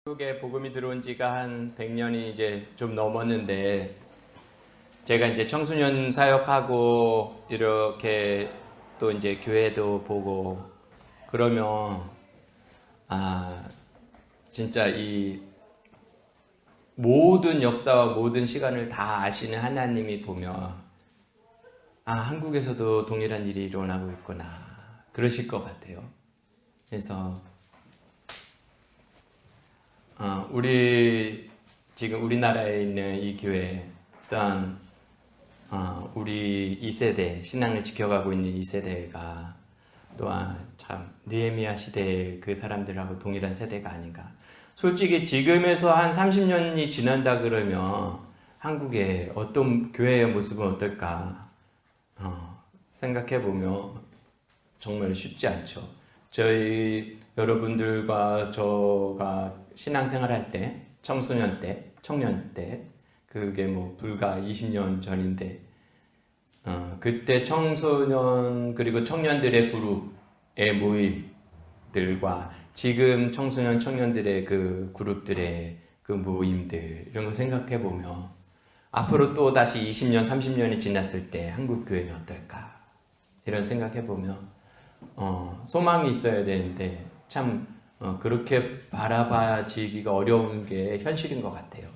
한국에 복음이 들어온 지가 한 100년이 이제 좀 넘었는데, 제가 이제 청소년 사역하고 이렇게 또 이제 교회도 보고 그러면 진짜 이 모든 역사와 모든 시간을 다 아시는 하나님이 보면 한국에서도 동일한 일이 일어나고 있구나 그러실 것 같아요. 그래서 우리 지금 우리나라에 있는 이 교회 또한 우리 2세대 신앙을 지켜가고 있는 2세대가 또한 참 느헤미야 시대의 그 사람들하고 동일한 세대가 아닌가. 솔직히 지금에서 한 30년이 지난다 그러면 한국의 어떤 교회의 모습은 어떨까 생각해 보면 정말 쉽지 않죠. 저희 여러분들과 저가 신앙생활할 때, 청소년 때, 청년 때, 그게 뭐 불과 20년 전인데, 그때 청소년 그리고 청년들의 그룹의 모임들과 지금 청소년 청년들의 그 그룹들의 그 모임들 이런 거 생각해 보면 앞으로 또 다시 20년, 30년이 지났을 때 한국 교회는 어떨까 이런 생각해 보면 소망이 있어야 되는데 참 그렇게 바라봐지기가 어려운 게 현실인 것 같아요.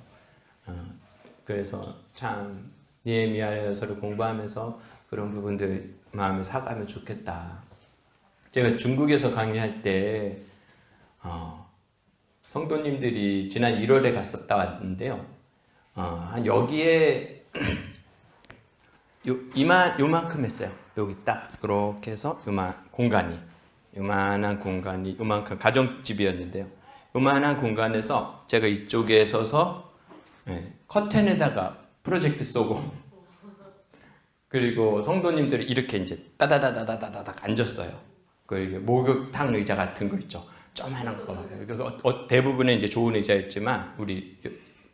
그래서 참 느헤미야서를 공부하면서 그런 부분들 마음에 사가면 좋겠다. 제가 중국에서 강의할 때 성도님들이 지난 1월에 갔었다 왔는데요. 한 여기에 요만큼 했어요. 여기 딱 이렇게 해서 요만한 공간이 요만큼 가정집이었는데요. 요만한 공간에서 제가 이쪽에 서서 커튼에다가 프로젝트 쏘고 그리고 성도님들이 이렇게 이제 따다다다다다닥 앉았어요. 그리고 목욕탕 의자 같은 거 있죠. 조그만한 거. 대부분은 이제 좋은 의자였지만 우리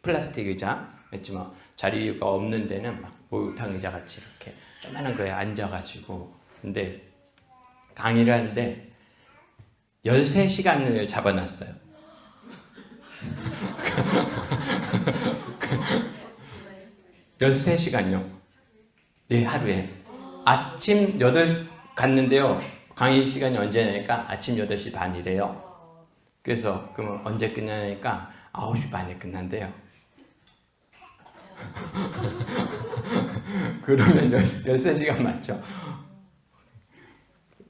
플라스틱 의자였지만 자리가 없는 데는 막 목욕탕 의자 같이 이렇게 조그만한 거에 앉아가지고 근데 강의를 하는데 13시간을 잡아놨어요. 13시간요. 네, 하루에. 아침 8시 갔는데요. 강의 시간이 언제냐니까 아침 8시 반이래요. 그래서 그러면 언제 끝나냐니까 9시 반에 끝난대요. 그러면 13시간 맞죠?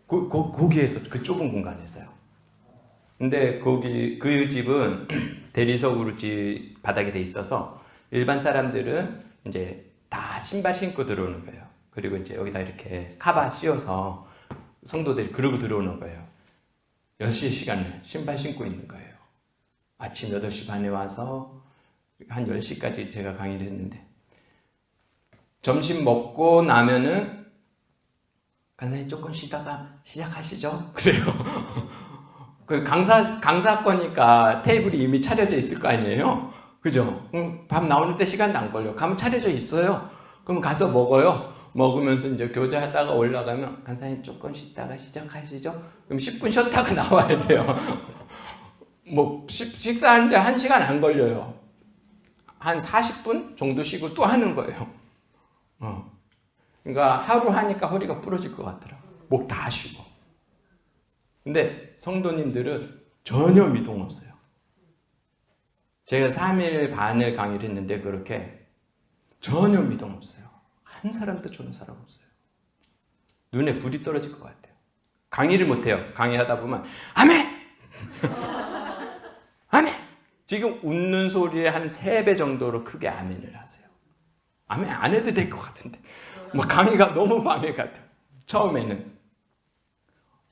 거기에서 그 좁은 공간에서요. 근데 거기 그 집은 대리석으로 바닥에 돼 있어서 일반 사람들은 이제 다 신발 신고 들어오는 거예요. 그리고 이제 여기다 이렇게 카바 씌워서 성도들이 그러고 들어오는 거예요. 10시간을 신발 신고 있는 거예요. 아침 8시 반에 와서 한 10시까지 제가 강의를 했는데 점심 먹고 나면은 간사님 조금 쉬다가 시작하시죠? 그래요. 그 강사거니까 테이블이 이미 차려져 있을 거 아니에요? 그죠? 밥 나오는 때 시간도 안 걸려. 가면 차려져 있어요. 그럼 가서 먹어요. 먹으면서 이제 교제하다가 올라가면 간사님 조금 쉬다가 시작하시죠? 그럼 10분 쉬었다가 나와야 돼요. 뭐 식사하는데 1시간 안 걸려요. 한 40분 정도 쉬고 또 하는 거예요. 그러니까 하루 하니까 허리가 부러질 것 같더라고요. 목 다 쉬고. 근데 성도님들은 전혀 미동 없어요. 제가 3일 반을 강의를 했는데 그렇게 전혀 미동 없어요. 한 사람도 저런 사람 없어요. 눈에 불이 떨어질 것 같아요. 강의를 못해요. 강의하다 보면 아멘! 아멘! 지금 웃는 소리의 한 3배 정도로 크게 아멘을 하세요. 아멘 안 해도 될 것 같은데 뭐 강의가 너무 방해 같아요. 처음에는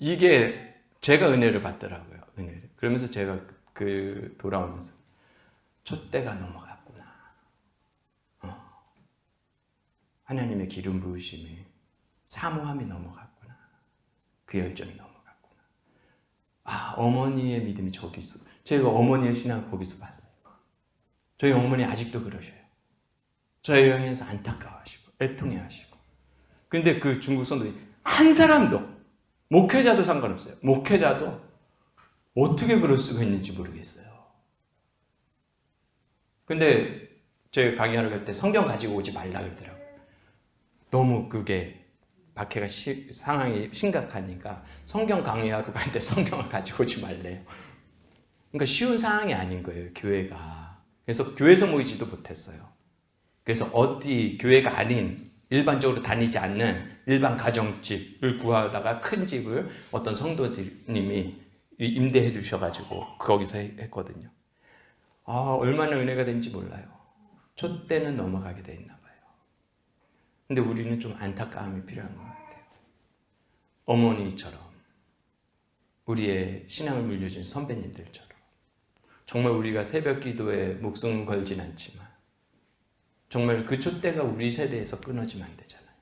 이게 제가 은혜를 받더라고요. 은혜를. 그러면서 제가 돌아오면서 촛대가 넘어갔구나. 하나님의 기름 부으심이 사모함이 넘어갔구나. 그 열정이 넘어갔구나. 어머니의 믿음이 저기 있어. 제가 어머니의 신앙을 거기서 봤어요. 저희 어머니 아직도 그러셔요. 저희 향해서 안타까워하시고 애통해하시고. 근데 그 중국 성도들이 한 사람도 목회자도 상관없어요. 목회자도 어떻게 그럴 수가 있는지 모르겠어요. 근데 제 강의하러 갈 때 성경 가지고 오지 말라 그러더라고요. 너무 그게 박해가 상황이 심각하니까 성경 강의하러 갈 때 성경을 가지고 오지 말래요. 그러니까 쉬운 상황이 아닌 거예요, 교회가. 그래서 교회에서 모이지도 못했어요. 그래서 어디 교회가 아닌 일반적으로 다니지 않는 일반 가정집을 구하다가 큰 집을 어떤 성도님이 임대해 주셔가지고 거기서 했거든요. 얼마나 은혜가 된지 몰라요. 저 때는 넘어가게 돼 있나 봐요. 근데 우리는 좀 안타까움이 필요한 것 같아요. 어머니처럼, 우리의 신앙을 물려준 선배님들처럼, 정말 우리가 새벽 기도에 목숨을 걸진 않지만 정말 그 촛대가 우리 세대에서 끊어지면 안 되잖아요.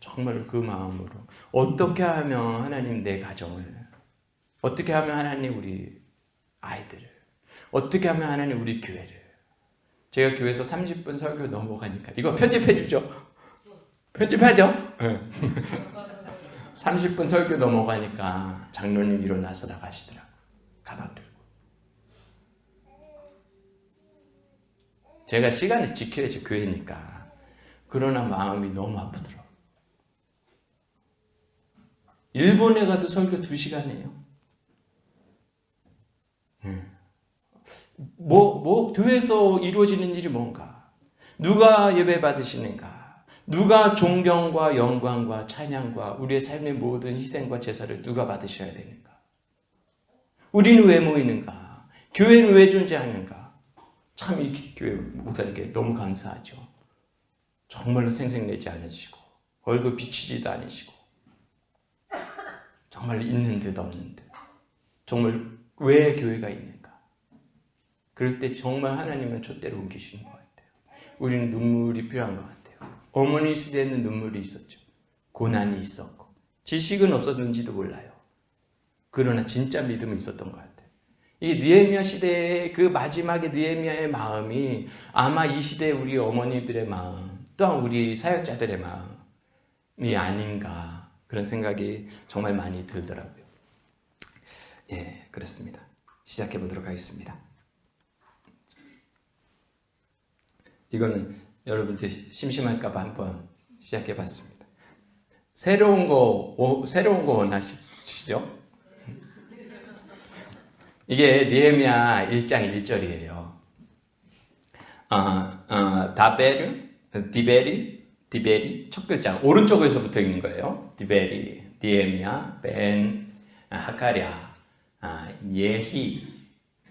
정말 그 마음으로 어떻게 하면 하나님 내 가정을, 어떻게 하면 하나님 우리 아이들을, 어떻게 하면 하나님 우리 교회를. 제가 교회에서 30분 설교 넘어가니까 이거 편집해 주죠. 편집하죠. 30분 설교 넘어가니까 장로님 일어나서 나가시더라고요. 가방 들고. 제가 시간을 지켜야지 교회니까. 그러나 마음이 너무 아프더라고요. 일본에 가도 설교 2시간 해요. 교회에서 이루어지는 일이 뭔가? 누가 예배 받으시는가? 누가 존경과 영광과 찬양과 우리의 삶의 모든 희생과 제사를 누가 받으셔야 되는가? 우리는 왜 모이는가? 교회는 왜 존재하는가? 참 이 교회 목사님께 너무 감사하죠. 정말로 생색내지 않으시고 얼굴 비치지도 않으시고 정말 있는 듯 없는 듯. 정말 왜 교회가 있는가? 그럴 때 정말 하나님은 촛대를 옮기시는 것 같아요. 우리는 눈물이 필요한 것 같아요. 어머니 시대에는 눈물이 있었죠. 고난이 있었고 지식은 없었는지도 몰라요. 그러나 진짜 믿음은 있었던 것 같아요. 이 느헤미야 시대의 그 마지막에 느헤미야의 마음이 아마 이 시대의 우리 어머니들의 마음, 또한 우리 사역자들의 마음이 아닌가, 그런 생각이 정말 많이 들더라고요. 예, 그렇습니다. 시작해 보도록 하겠습니다. 이거는 여러분들 심심할까봐 한번 시작해 봤습니다. 새로운 거 원하시죠? 이게 느헤미야 1장 1절이에요. 디베리 첫 글자 오른쪽에서부터 읽는 거예요. 디베리, 느헤미야, 벤, 하가랴, 예히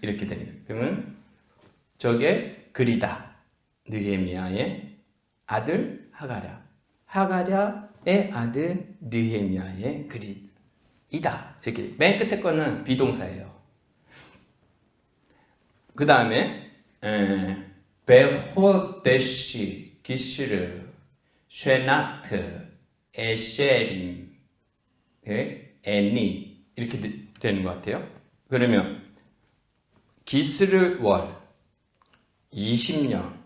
이렇게 됩니다. 그러면 저게 글이다. 느헤미야의 아들 하가랴, 하가랴의 아들 느헤미야의 글이다. 이렇게 맨 끝에 거는 비동사예요. 그 다음에 베호데시, 기시르, 쉐나트, 에셰림, 에니 이렇게 되는 것 같아요. 그러면 기스르 월 20년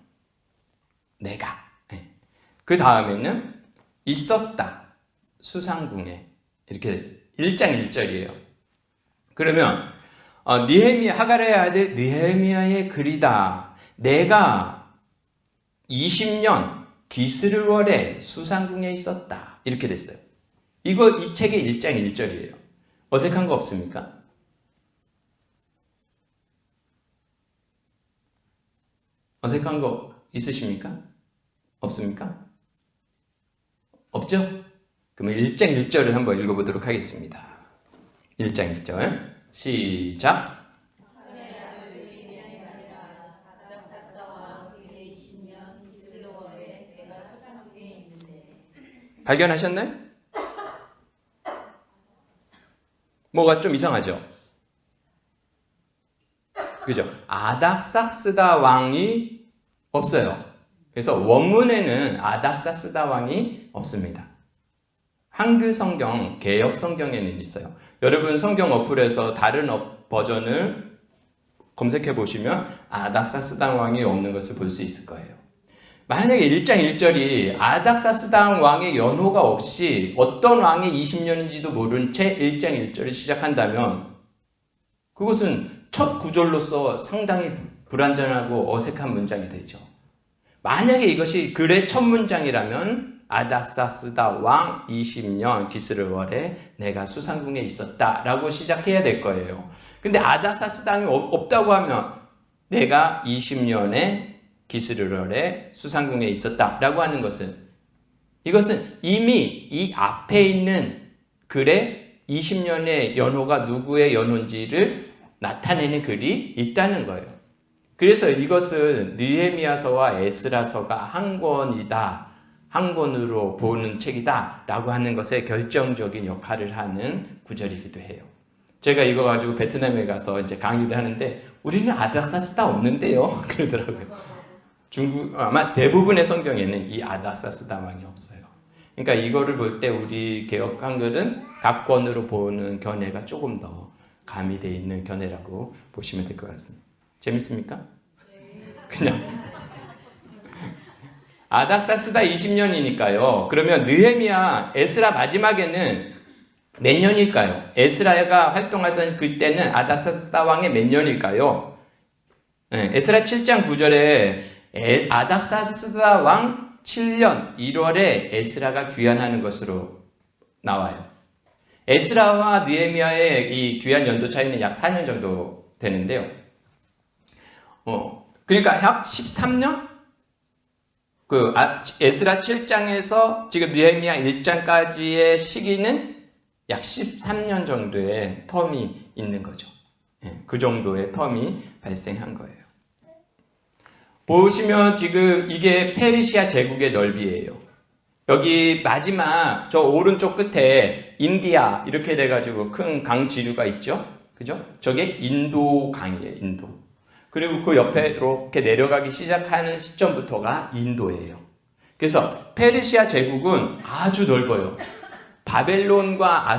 내가, 그 다음에는 있었다 수상궁에, 이렇게 1장 1절이에요. 그러면 하가랴의 아들 느헤미야의 글이다. 내가 20년 기스르월에 수상궁에 있었다. 이렇게 됐어요. 이 책의 1장 1절이에요. 어색한 거 없습니까? 어색한 거 있으십니까? 없습니까? 없죠? 그러면 1장 1절을 한번 읽어보도록 하겠습니다. 1장 1절 시작. 발견하셨나요? 뭐가 좀 이상하죠? 그죠? 아닥사스다 왕이 없어요. 그래서 원문에는 아닥사스다 왕이 없습니다. 한글 성경, 개역 성경에는 있어요. 여러분 성경 어플에서 다른 버전을 검색해 보시면 아닥사스다 왕이 없는 것을 볼 수 있을 거예요. 만약에 1장 1절이 아닥사스다 왕의 연호가 없이 어떤 왕의 20년인지도 모른 채 1장 1절을 시작한다면 그것은 첫 구절로서 상당히 불완전하고 어색한 문장이 되죠. 만약에 이것이 글의 첫 문장이라면 아닥사스다 왕 20년 기스르월에 내가 수상궁에 있었다 라고 시작해야 될 거예요. 근데 아닥사스다 왕이 없다고 하면 내가 20년에 기스르월에 수상궁에 있었다 라고 하는 것은, 이것은 이미 이 앞에 있는 글에 20년의 연호가 누구의 연호인지를 나타내는 글이 있다는 거예요. 그래서 이것은 느헤미야서와 에스라서가 한 권이다, 한 권으로 보는 책이다 라고 하는 것에 결정적인 역할을 하는 구절이기도 해요. 제가 이거 가지고 베트남에 가서 이제 강의를 하는데 우리는 아닥사스다 없는데요 그러더라고요. 아마 대부분의 성경에는 이 아닥사스다 왕이 없어요. 그러니까 이거를 볼 때 우리 개역 한글은 각 권으로 보는 견해가 조금 더 가미되어 있는 견해라고 보시면 될 것 같습니다. 재밌습니까? 그냥 아닥사스다 20년이니까요. 그러면 느헤미야, 에스라 마지막에는 몇 년일까요? 에스라가 활동하던 그때는 아닥사스다 왕의 몇 년일까요? 에스라 7장 9절에 아닥사스다 왕 7년 1월에 에스라가 귀환하는 것으로 나와요. 에스라와 느헤미야의 이 귀환 연도 차이는 약 4년 정도 되는데요. 그러니까 약 13년? 에스라 7장에서 지금 느헤미야 1장까지의 시기는 약 13년 정도의 텀이 있는 거죠. 그 정도의 텀이 발생한 거예요. 보시면 지금 이게 페르시아 제국의 넓이에요. 여기 마지막 저 오른쪽 끝에 인디아 이렇게 돼가지고 큰 강 지류가 있죠. 그죠? 저게 인도 강이에요. 인도. 그리고 그 옆에 이렇게 내려가기 시작하는 시점부터가 인도예요. 그래서 페르시아 제국은 아주 넓어요. 바벨론과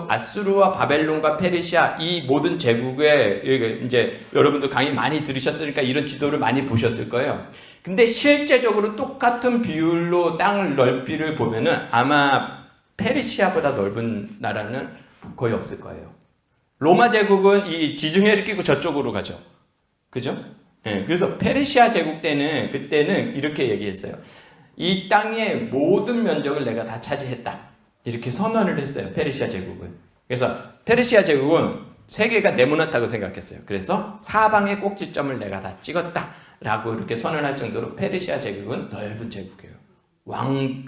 아수르와 바벨론과 페르시아 이 모든 제국에 이제 여러분도 강의 많이 들으셨으니까 이런 지도를 많이 보셨을 거예요. 근데 실제적으로 똑같은 비율로 땅 넓이를 보면은 아마 페르시아보다 넓은 나라는 거의 없을 거예요. 로마 제국은 이 지중해를 끼고 저쪽으로 가죠. 그죠? 그래서 페르시아 제국 때는 그때는 이렇게 얘기했어요. 이 땅의 모든 면적을 내가 다 차지했다. 이렇게 선언을 했어요. 페르시아 제국은. 그래서 페르시아 제국은 세계가 네모났다고 생각했어요. 그래서 사방의 꼭지점을 내가 다 찍었다 라고 이렇게 선언할 정도로 페르시아 제국은 넓은 제국이에요.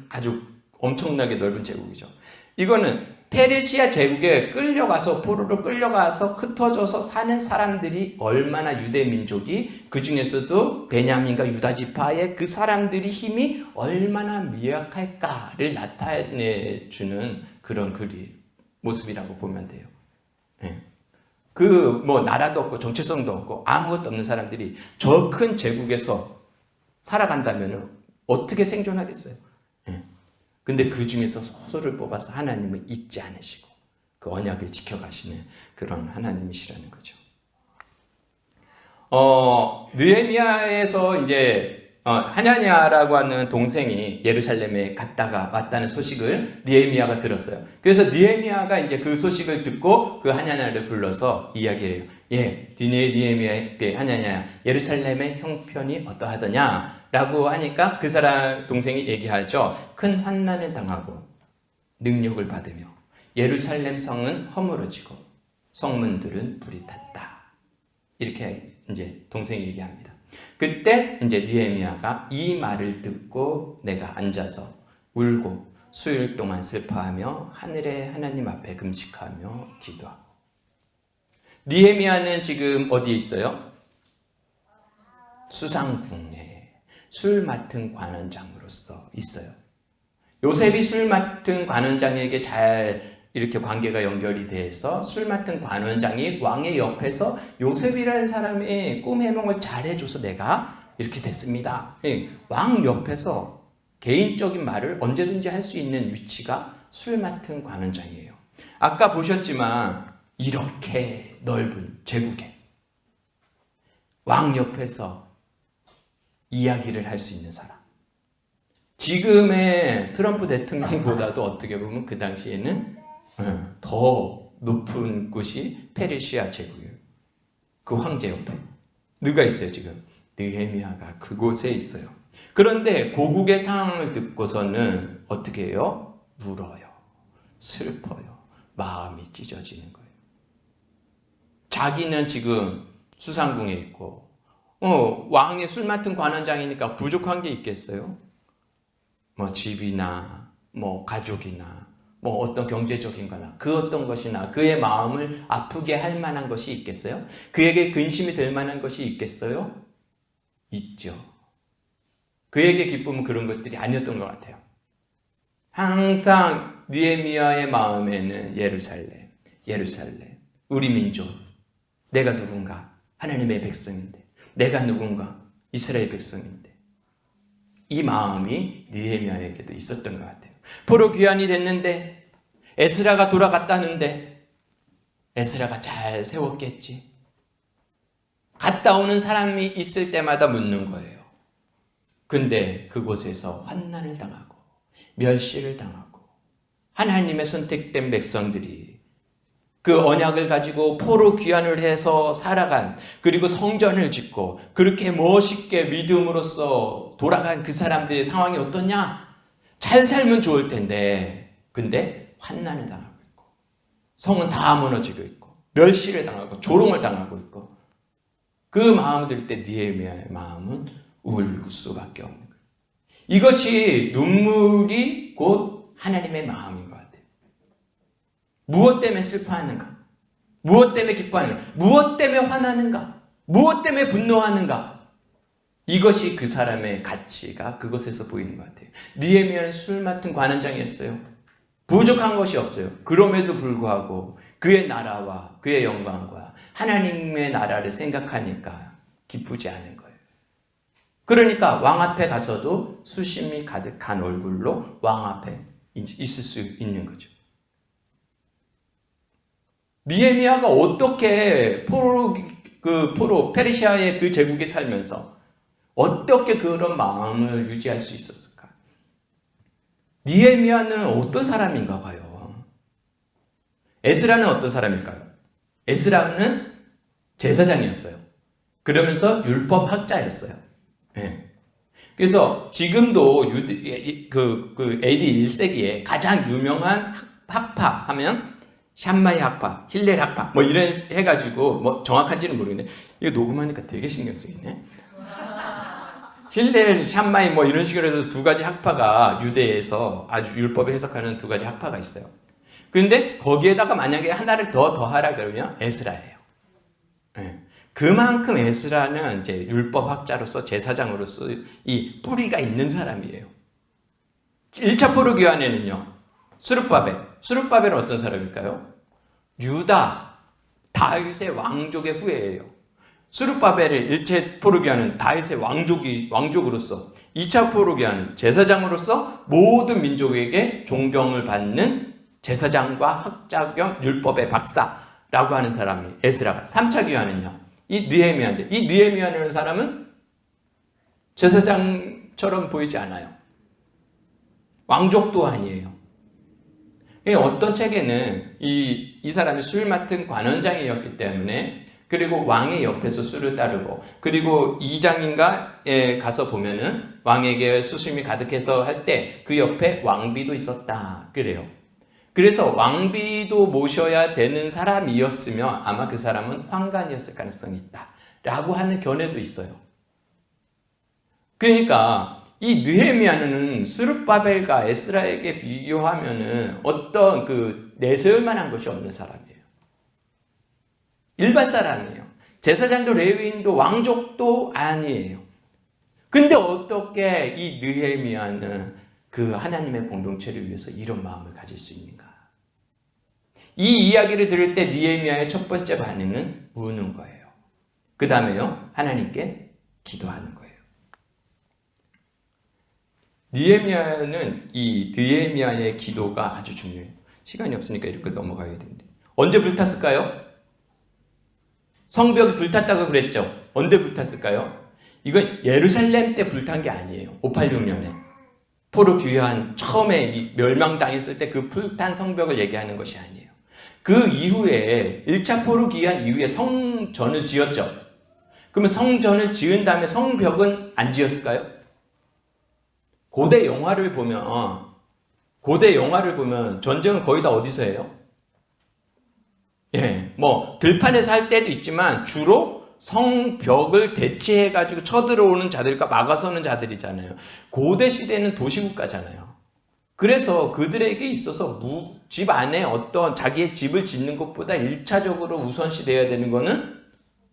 아주 엄청나게 넓은 제국이죠. 이거는 페르시아 제국에 끌려가서 포로로 끌려가서 흩어져서 사는 사람들이 얼마나 유대 민족이, 그 중에서도 베냐민과 유다 지파의 그 사람들이 힘이 얼마나 미약할까를 나타내주는 그런 모습이라고 보면 돼요. 나라도 없고 정체성도 없고 아무것도 없는 사람들이 저 큰 제국에서 살아간다면 어떻게 생존하겠어요? 근데 그 중에서 소수를 뽑아서 하나님은 잊지 않으시고 그 언약을 지켜가시는 그런 하나님이시라는 거죠. 느헤미야에서 이제 하나냐라고 하는 동생이 예루살렘에 갔다가 왔다는 소식을 느헤미야가 들었어요. 그래서 느헤미야가 이제 그 소식을 듣고 그 하나냐를 불러서 이야기를 해요. 느헤미야, 하나냐, 예루살렘의 형편이 어떠하더냐? 라고 하니까 그 사람 동생이 얘기하죠. 큰 환난을 당하고 능력을 받으며 예루살렘 성은 허물어지고 성문들은 불이 탔다. 이렇게 이제 동생이 얘기합니다. 그때 이제 느헤미야가 이 말을 듣고 내가 앉아서 울고 수일 동안 슬퍼하며 하늘의 하나님 앞에 금식하며 기도하고. 느헤미야는 지금 어디에 있어요? 수상궁에 술 맡은 관원장으로서 있어요. 요셉이 술 맡은 관원장에게 잘 이렇게 관계가 연결이 돼서 술 맡은 관원장이 왕의 옆에서 요셉이라는 사람이 꿈 해몽을 잘 해줘서 내가 이렇게 됐습니다. 왕 옆에서 개인적인 말을 언제든지 할 수 있는 위치가 술 맡은 관원장이에요. 아까 보셨지만 이렇게 넓은 제국에 왕 옆에서 이야기를 할 수 있는 사람. 지금의 트럼프 대통령보다도 어떻게 보면 그 당시에는 더 높은 곳이 페르시아 제국이에요. 그 황제 옆에. 누가 있어요 지금? 느헤미야가 그곳에 있어요. 그런데 고국의 상황을 듣고서는 어떻게 해요? 울어요. 슬퍼요. 마음이 찢어지는 거예요. 자기는 지금 수상궁에 있고 왕의 술 맡은 관원장이니까 부족한 게 있겠어요? 뭐 집이나 뭐 가족이나 뭐 어떤 경제적인 거나 그 어떤 것이나 그의 마음을 아프게 할 만한 것이 있겠어요? 그에게 근심이 될 만한 것이 있겠어요? 있죠. 그에게 기쁨은 그런 것들이 아니었던 것 같아요. 항상 느헤미야의 마음에는 예루살렘, 예루살렘, 우리 민족, 내가 누군가, 하나님의 백성인데, 내가 누군가, 이스라엘 백성인데, 이 마음이 느헤미야에게도 있었던 것 같아요. 포로 귀환이 됐는데 에스라가 돌아갔다는데 에스라가 잘 세웠겠지. 갔다 오는 사람이 있을 때마다 묻는 거예요. 근데 그곳에서 환난을 당하고 멸시를 당하고 하나님의 선택된 백성들이 그 언약을 가지고 포로 귀환을 해서 살아간, 그리고 성전을 짓고 그렇게 멋있게 믿음으로써 돌아간 그 사람들의 상황이 어떠냐? 잘 살면 좋을 텐데 근데 환난을 당하고 있고 성은 다 무너지고 있고 멸시를 당하고 조롱을 당하고 있고 그 마음을 들 때 느헤미야의 마음은 울 수밖에 없는 거예요. 이것이 눈물이 곧 하나님의 마음인 것 같아요. 무엇 때문에 슬퍼하는가? 무엇 때문에 기뻐하는가? 무엇 때문에 화나는가? 무엇 때문에 분노하는가? 이것이 그 사람의 가치가 그것에서 보이는 것 같아요. 느헤미야는 술 맡은 관원장이었어요. 부족한 것이 없어요. 그럼에도 불구하고 그의 나라와 그의 영광과 하나님의 나라를 생각하니까 기쁘지 않은 거예요. 그러니까 왕 앞에 가서도 수심이 가득한 얼굴로 왕 앞에 있을 수 있는 거죠. 느헤미야가 어떻게 포로 페르시아의 그 제국에 살면서 어떻게 그런 마음을 유지할 수 있었을까? 느헤미야는 어떤 사람인가 봐요. 에스라는 어떤 사람일까요? 에스라는 제사장이었어요. 그러면서 율법 학자였어요. 네. 그래서 지금도 AD 1세기에 가장 유명한 학파 하면 샴마이 학파, 힐렐 학파 뭐 이런 해가지고 뭐 정확한지는 모르겠는데 이거 녹음하니까 되게 신경 쓰이네. 힐렐, 샴마이 뭐 이런 식으로 해서 두 가지 학파가 유대에서 아주 율법을 해석하는 두 가지 학파가 있어요. 그런데 거기에다가 만약에 하나를 더하라 그러면 에스라예요. 네. 그만큼 에스라는 이제 율법학자로서 제사장으로서 이 뿌리가 있는 사람이에요. 1차 포로 귀환에는요. 수룹바벨은 어떤 사람일까요? 유다 다윗의 왕족의 후예예요. 수룹바벨을 1차 포로 귀환은 다윗의 왕족으로서 2차 포로 귀환은 제사장으로서 모든 민족에게 존경을 받는 제사장과 학자 겸 율법의 박사라고 하는 사람이 에스라가 3차 귀환은요. 이 느헤미야인데 이 느헤미야라는 사람은 제사장처럼 보이지 않아요. 왕족도 아니에요. 어떤 책에는 이 사람이 술 맡은 관원장이었기 때문에 그리고 왕의 옆에서 술을 따르고 그리고 2장인가에 가서 보면은 왕에게 수심이 가득해서 할 때 그 옆에 왕비도 있었다 그래요. 그래서 왕비도 모셔야 되는 사람이었으면 아마 그 사람은 황관이었을 가능성이 있다 라고 하는 견해도 있어요. 그러니까 이 느헤미야는 스룹바벨과 에스라에게 비교하면은 어떤 내세울 만한 것이 없는 사람이에요. 일반 사람이에요. 제사장도 레위인도 왕족도 아니에요. 근데 어떻게 이 느헤미야는 그 하나님의 공동체를 위해서 이런 마음을 가질 수 있는가? 이 이야기를 들을 때 느헤미야의 첫 번째 반응은 우는 거예요. 그 다음에요, 하나님께 기도하는 거예요. 느헤미야의 기도가 아주 중요해요. 시간이 없으니까 이렇게 넘어가야 되는데. 언제 불탔을까요? 성벽이 불탔다고 그랬죠. 언제 불탔을까요? 이건 예루살렘 때 불탄 게 아니에요. 586년에. 포로 귀환 처음에 멸망당했을 때 그 불탄 성벽을 얘기하는 것이 아니에요. 그 이후에 1차 포로 귀환 이후에 성전을 지었죠. 그러면 성전을 지은 다음에 성벽은 안 지었을까요? 고대 영화를 보면 전쟁은 거의 다 어디서 해요? 뭐 들판에서 할 때도 있지만 주로 성벽을 대치해가지고 쳐들어오는 자들과 막아서는 자들이잖아요. 고대 시대는 도시국가잖아요. 그래서 그들에게 있어서 집 안에 어떤 자기의 집을 짓는 것보다 1차적으로 우선시 되어야 되는 거는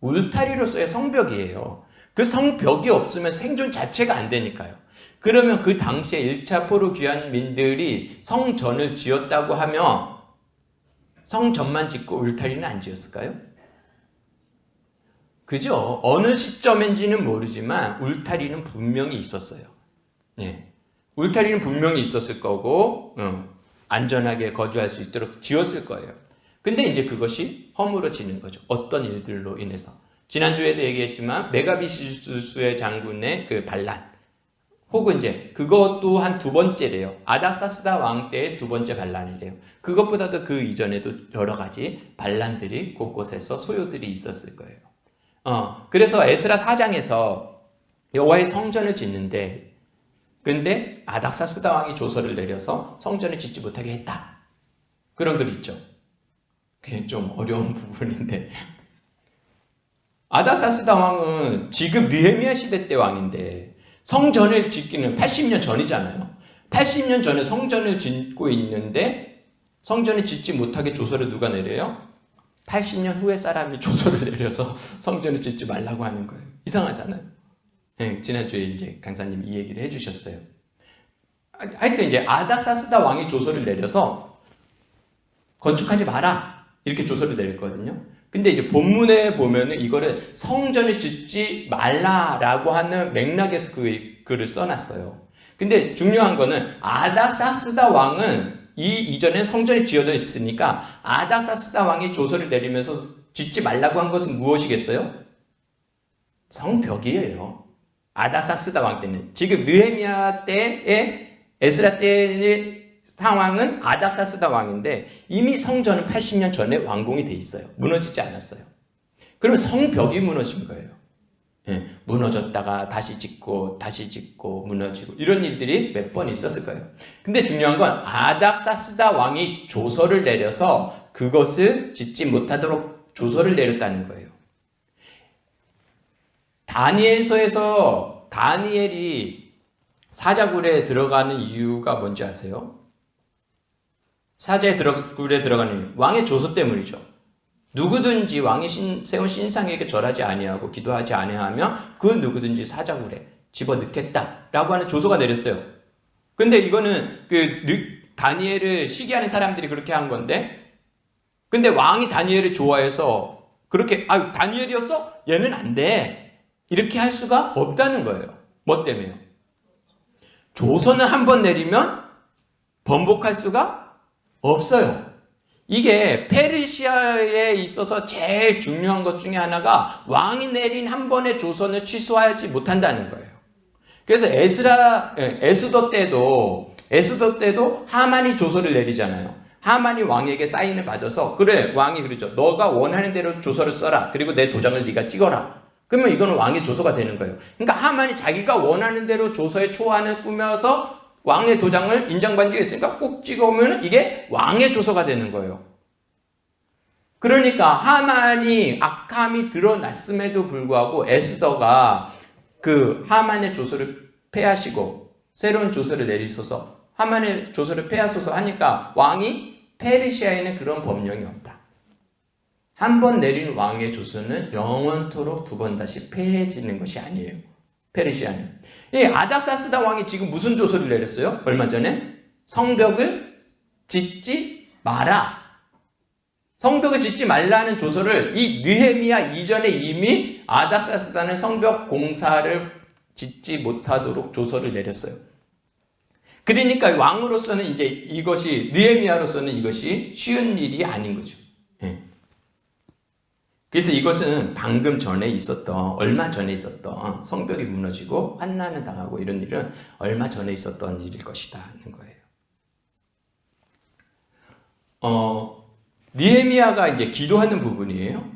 울타리로서의 성벽이에요. 그 성벽이 없으면 생존 자체가 안 되니까요. 그러면 그 당시에 1차 포로 귀환민들이 성전을 지었다고 하면 성전만 짓고 울타리는 안 지었을까요? 그죠? 어느 시점인지는 모르지만 울타리는 분명히 있었어요. 울타리는 분명히 있었을 거고 안전하게 거주할 수 있도록 지었을 거예요. 근데 이제 그것이 허물어지는 거죠. 어떤 일들로 인해서. 지난주에도 얘기했지만 메가비시수스의 장군의 그 반란, 혹은 이제 그것도 한 두 번째래요. 아닥사스다 왕 때의 두 번째 반란이래요. 그것보다도 그 이전에도 여러 가지 반란들이 곳곳에서 소요들이 있었을 거예요. 그래서 에스라 4장에서 여호와의 성전을 짓는데, 근데 아닥사스다 왕이 조서를 내려서 성전을 짓지 못하게 했다. 그런 글 있죠. 그게 좀 어려운 부분인데, 아닥사스다 왕은 지금 느헤미야 시대 때 왕인데 성전을 짓기는 80년 전이잖아요. 80년 전에 성전을 짓고 있는데 성전을 짓지 못하게 조서를 누가 내려요? 80년 후에 사람이 조서를 내려서 성전을 짓지 말라고 하는 거예요. 이상하잖아요. 지난주에 이제 강사님 이 얘기를 해주셨어요. 하여튼 이제 아닥사스다 왕이 조서를 내려서 건축하지 마라 이렇게 조서를 내렸거든요. 근데 이제 본문에 보면은 이거를 성전을 짓지 말라라고 하는 맥락에서 그 글을 써놨어요. 근데 중요한 거는 아닥사스다 왕은 이전에 성전이 지어져 있으니까 아닥사스다 왕이 조서를 내리면서 짓지 말라고 한 것은 무엇이겠어요? 성벽이에요. 아닥사스다 왕 때는. 지금 느헤미야 때의 에스라 때의 상황은 아닥사스다 왕인데 이미 성전은 80년 전에 완공이 돼 있어요. 무너지지 않았어요. 그러면 성벽이 무너진 거예요. 무너졌다가 다시 짓고 무너지고 이런 일들이 몇 번 있었을 거예요. 근데 중요한 건 아닥사스다 왕이 조서를 내려서 그것을 짓지 못하도록 조서를 내렸다는 거예요. 다니엘서에서 다니엘이 사자굴에 들어가는 이유가 뭔지 아세요? 사자굴에 들어가는 이유, 왕의 조서 때문이죠. 누구든지 왕이 세운 신상에게 절하지 아니하고 기도하지 아니하며 그 누구든지 사자굴에 집어넣겠다라고 하는 조서가 내렸어요. 근데 이거는 다니엘을 시기하는 사람들이 그렇게 한 건데, 근데 왕이 다니엘을 좋아해서 그렇게 다니엘이었어? 얘는 안 돼. 이렇게 할 수가 없다는 거예요. 뭐 때문에요? 조서는 한 번 내리면 번복할 수가 없어요. 이게 페르시아에 있어서 제일 중요한 것 중에 하나가 왕이 내린 한 번의 조서는 취소하지 못한다는 거예요. 그래서 에스더 때도 하만이 조서를 내리잖아요. 하만이 왕에게 사인을 받아서 그래 왕이 그러죠. 너가 원하는 대로 조서를 써라. 그리고 내 도장을 네가 찍어라. 그러면 이거는 왕의 조서가 되는 거예요. 그러니까 하만이 자기가 원하는 대로 조서의 초안을 꾸며서 왕의 도장을 인장반지가 있으니까 꼭 찍어오면 이게 왕의 조서가 되는 거예요. 그러니까 하만이 악함이 드러났음에도 불구하고 에스더가 그 하만의 조서를 폐하시고 새로운 조서를 내리소서, 하만의 조서를 폐하소서 하니까 왕이 페르시아에는 그런 법령이 없다. 한 번 내린 왕의 조서는 영원토록 두 번 다시 폐해지는 것이 아니에요. 페르시아는. 이 아닥사스다 왕이 지금 무슨 조서를 내렸어요? 얼마 전에? 성벽을 짓지 마라. 성벽을 짓지 말라는 조서를 이 느헤미야 이전에 이미 아닥사스다는 성벽 공사를 짓지 못하도록 조서를 내렸어요. 그러니까 왕으로서는 이제 이것이 느헤미야로서는 이것이 쉬운 일이 아닌 거죠. 그래서 이것은 방금 전에 있었던, 얼마 전에 있었던 성벽이 무너지고 환난을 당하고 이런 일은 얼마 전에 있었던 일일 것이다 하는 거예요. 느헤미야가 이제 기도하는 부분이에요.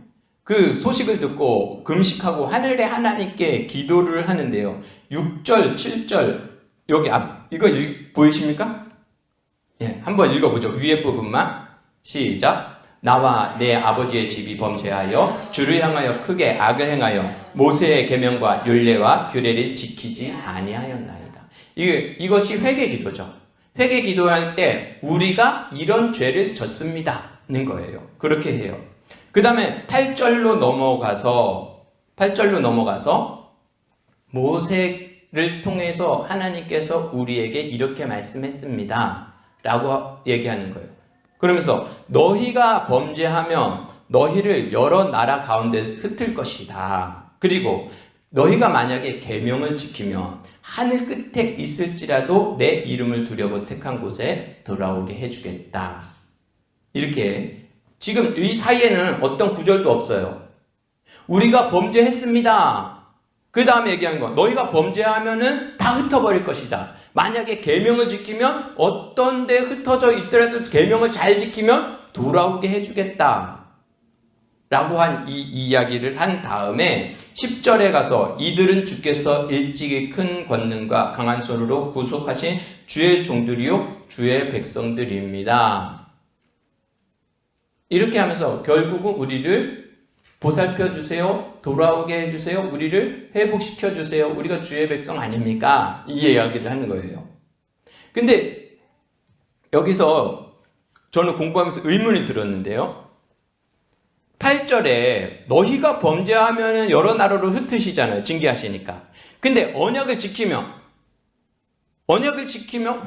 그 소식을 듣고 금식하고 하늘의 하나님께 기도를 하는데요. 6절, 7절 여기 이거 보이십니까? 예, 한번 읽어보죠. 위에 부분만 시작. 나와 내 아버지의 집이 범죄하여 주를 향하여 크게 악을 행하여 모세의 계명과 율례와 규례를 지키지 아니하였나이다. 이것이 회개 기도죠. 회개 기도할 때 우리가 이런 죄를 졌습니다는 거예요. 그렇게 해요. 그 다음에 8절로 넘어가서 모세를 통해서 하나님께서 우리에게 이렇게 말씀했습니다 라고 얘기하는 거예요. 그러면서 너희가 범죄하면 너희를 여러 나라 가운데 흩을 것이다. 그리고 너희가 만약에 계명을 지키면 하늘 끝에 있을지라도 내 이름을 두려고 택한 곳에 돌아오게 해주겠다. 이렇게 지금 이 사이에는 어떤 구절도 없어요. 우리가 범죄했습니다. 그 다음에 얘기한 거 너희가 범죄하면은 다 흩어버릴 것이다. 만약에 계명을 지키면 어떤 데 흩어져 있더라도 계명을 잘 지키면 돌아오게 해주겠다. 라고 한 이 이야기를 한 다음에 10절에 가서 이들은 주께서 일찍이 큰 권능과 강한 손으로 구속하신 주의 종들이요 주의 백성들입니다. 이렇게 하면서 결국은 우리를 보살펴 주세요. 돌아오게 해주세요. 우리를 회복시켜 주세요. 우리가 주의 백성 아닙니까? 이 이야기를 하는 거예요. 근데 여기서 저는 공부하면서 의문이 들었는데요. 8절에 너희가 범죄하면 여러 나라로 흩으시잖아요. 징계하시니까. 근데 언약을 지키면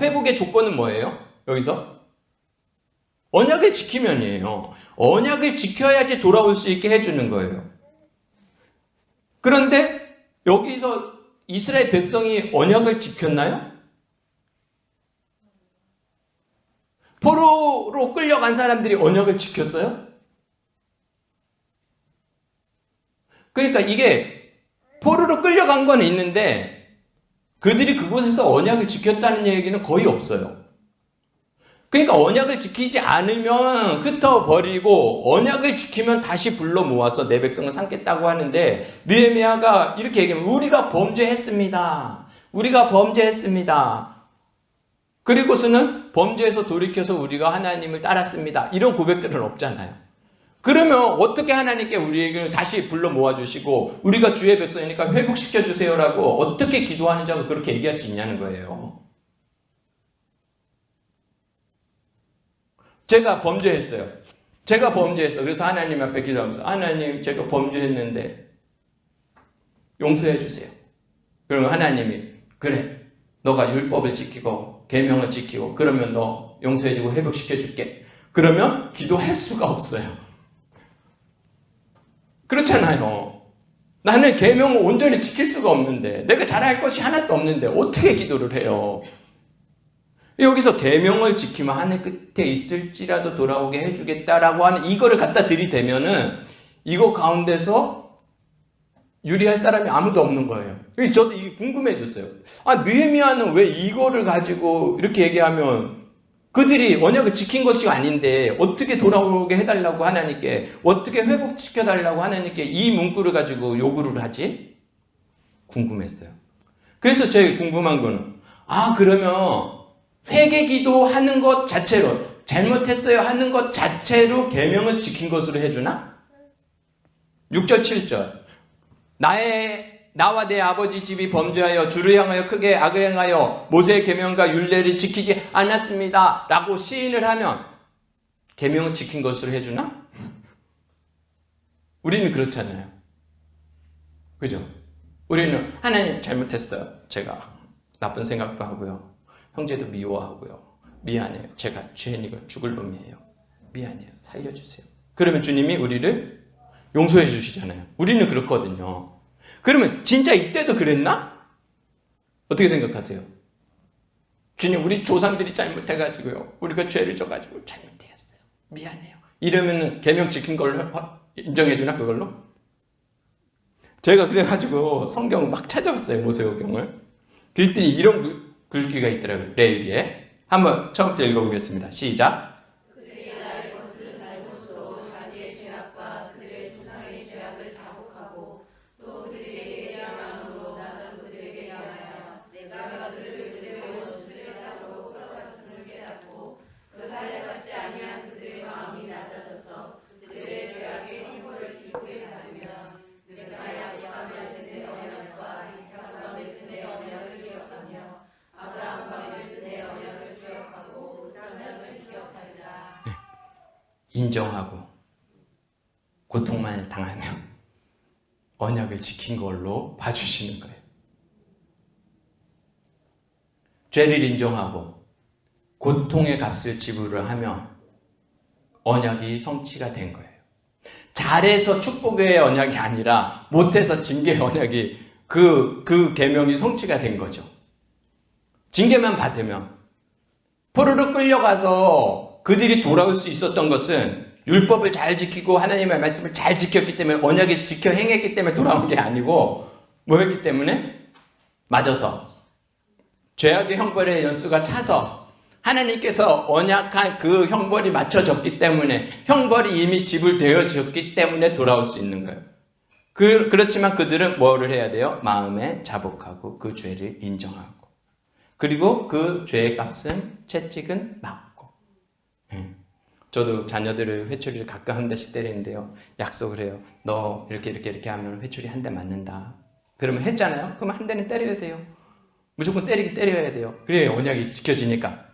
회복의 조건은 뭐예요? 여기서? 언약을 지키면이에요. 언약을 지켜야지 돌아올 수 있게 해주는 거예요. 그런데 여기서 이스라엘 백성이 언약을 지켰나요? 포로로 끌려간 사람들이 언약을 지켰어요? 그러니까 이게 포로로 끌려간 건 있는데 그들이 그곳에서 언약을 지켰다는 얘기는 거의 없어요. 그러니까 언약을 지키지 않으면 흩어버리고 언약을 지키면 다시 불러 모아서 내 백성을 삼겠다고 하는데 느헤미야가 이렇게 얘기하면 우리가 범죄했습니다. 그리고서는 범죄에서 돌이켜서 우리가 하나님을 따랐습니다. 이런 고백들은 없잖아요. 그러면 어떻게 하나님께 우리에게 다시 불러 모아주시고 우리가 주의 백성이니까 회복시켜주세요라고 어떻게 기도하는 자가 그렇게 얘기할 수 있냐는 거예요. 제가 범죄했어요. 그래서 하나님 앞에 기도하면서 하나님 제가 범죄했는데 용서해 주세요. 그러면 하나님이 그래 너가 율법을 지키고 계명을 지키고 그러면 너 용서해 주고 회복시켜 줄게. 그러면 기도할 수가 없어요. 그렇잖아요. 나는 계명을 온전히 지킬 수가 없는데 내가 잘할 것이 하나도 없는데 어떻게 기도를 해요? 여기서 계명을 지키면 하늘 끝에 있을지라도 돌아오게 해주겠다라고 하는 이거를 갖다 들이대면은 이거 가운데서 유리할 사람이 아무도 없는 거예요. 저도 이게 궁금해졌어요. 느헤미야는 왜 이거를 가지고 이렇게 얘기하면 그들이 언약을 지킨 것이 아닌데 어떻게 돌아오게 해달라고 하나님께 어떻게 회복시켜달라고 하나님께 이 문구를 가지고 요구를 하지? 궁금했어요. 그래서 제가 궁금한 거는 그러면 회개기도 하는 것 자체로 잘못했어요 하는 것 자체로 계명을 지킨 것으로 해주나? 6절 7절 나와 내 아버지 집이 범죄하여 주를 향하여 크게 악을 행하여 모세의 계명과 율례를 지키지 않았습니다 라고 시인을 하면 계명을 지킨 것으로 해주나? 우리는 그렇잖아요. 그죠? 우리는 하나님 잘못했어요. 제가 나쁜 생각도 하고요. 형제도 미워하고요. 미안해요. 제가 죄인이고 죽을 놈이에요. 미안해요. 살려주세요. 그러면 주님이 우리를 용서해 주시잖아요. 우리는 그렇거든요. 그러면 진짜 이때도 그랬나? 어떻게 생각하세요? 주님 우리 조상들이 잘못해가지고요. 우리가 죄를 져가지고 잘못했어요. 미안해요. 이러면 계명 지킨 걸로 인정해 주나 그걸로? 제가 그래가지고 성경을 막 찾아봤어요. 모세오경을. 그랬더니 이런 글귀가 있더라고요. 레위기에. 한번 처음부터 읽어보겠습니다. 시작. 그들이 나를 거스른 잘못으로 자기의 죄악과 그들의 조상의 자복하고 또 그들에게 명함으로 나는 그들에게 명하여 내가 그들을 그들의 원수들의 땅으로 끌어갔음을 깨닫고 그 할례받지 아니한 그들의 마음이 낮아져서 그들의 죄악의 형벌을 기쁘게 받으며 내가 야곱과 맺은 내 언약과 이삭과 맺은 내 언약을 기억하며 아브라함과 맺은 내 언약을 기억하고 그 땅을 기억하리라. 인정하고 고통만 당하면 언약을 지킨 걸로 봐주시는 거예요. 죄를 인정하고 고통의 값을 지불을 하며 언약이 성취가 된 거예요. 잘해서 축복의 언약이 아니라 못해서 징계의 언약이 그 계명이 성취가 된 거죠. 징계만 받으면 포로로 끌려가서 그들이 돌아올 수 있었던 것은 율법을 잘 지키고 하나님의 말씀을 잘 지켰기 때문에 언약을 지켜 행했기 때문에 돌아온 게 아니고 뭐였기 때문에? 맞아서 죄악의 형벌의 연수가 차서 하나님께서 언약한 그 형벌이 맞춰졌기 때문에 형벌이 이미 지불되어졌기 때문에 돌아올 수 있는 거예요. 그렇지만 그들은 뭐를 해야 돼요? 마음에 자복하고 그 죄를 인정하고 그리고 그 죄의 값은 채찍은 맞고. 저도 자녀들을 회초리를 가끔 한 대씩 때리는데요. 약속을 해요. 너 이렇게 하면 회초리 한 대 맞는다. 그러면 했잖아요. 그러면 한 대는 때려야 돼요. 무조건 때려야 돼요. 그래야 언약이 지켜지니까.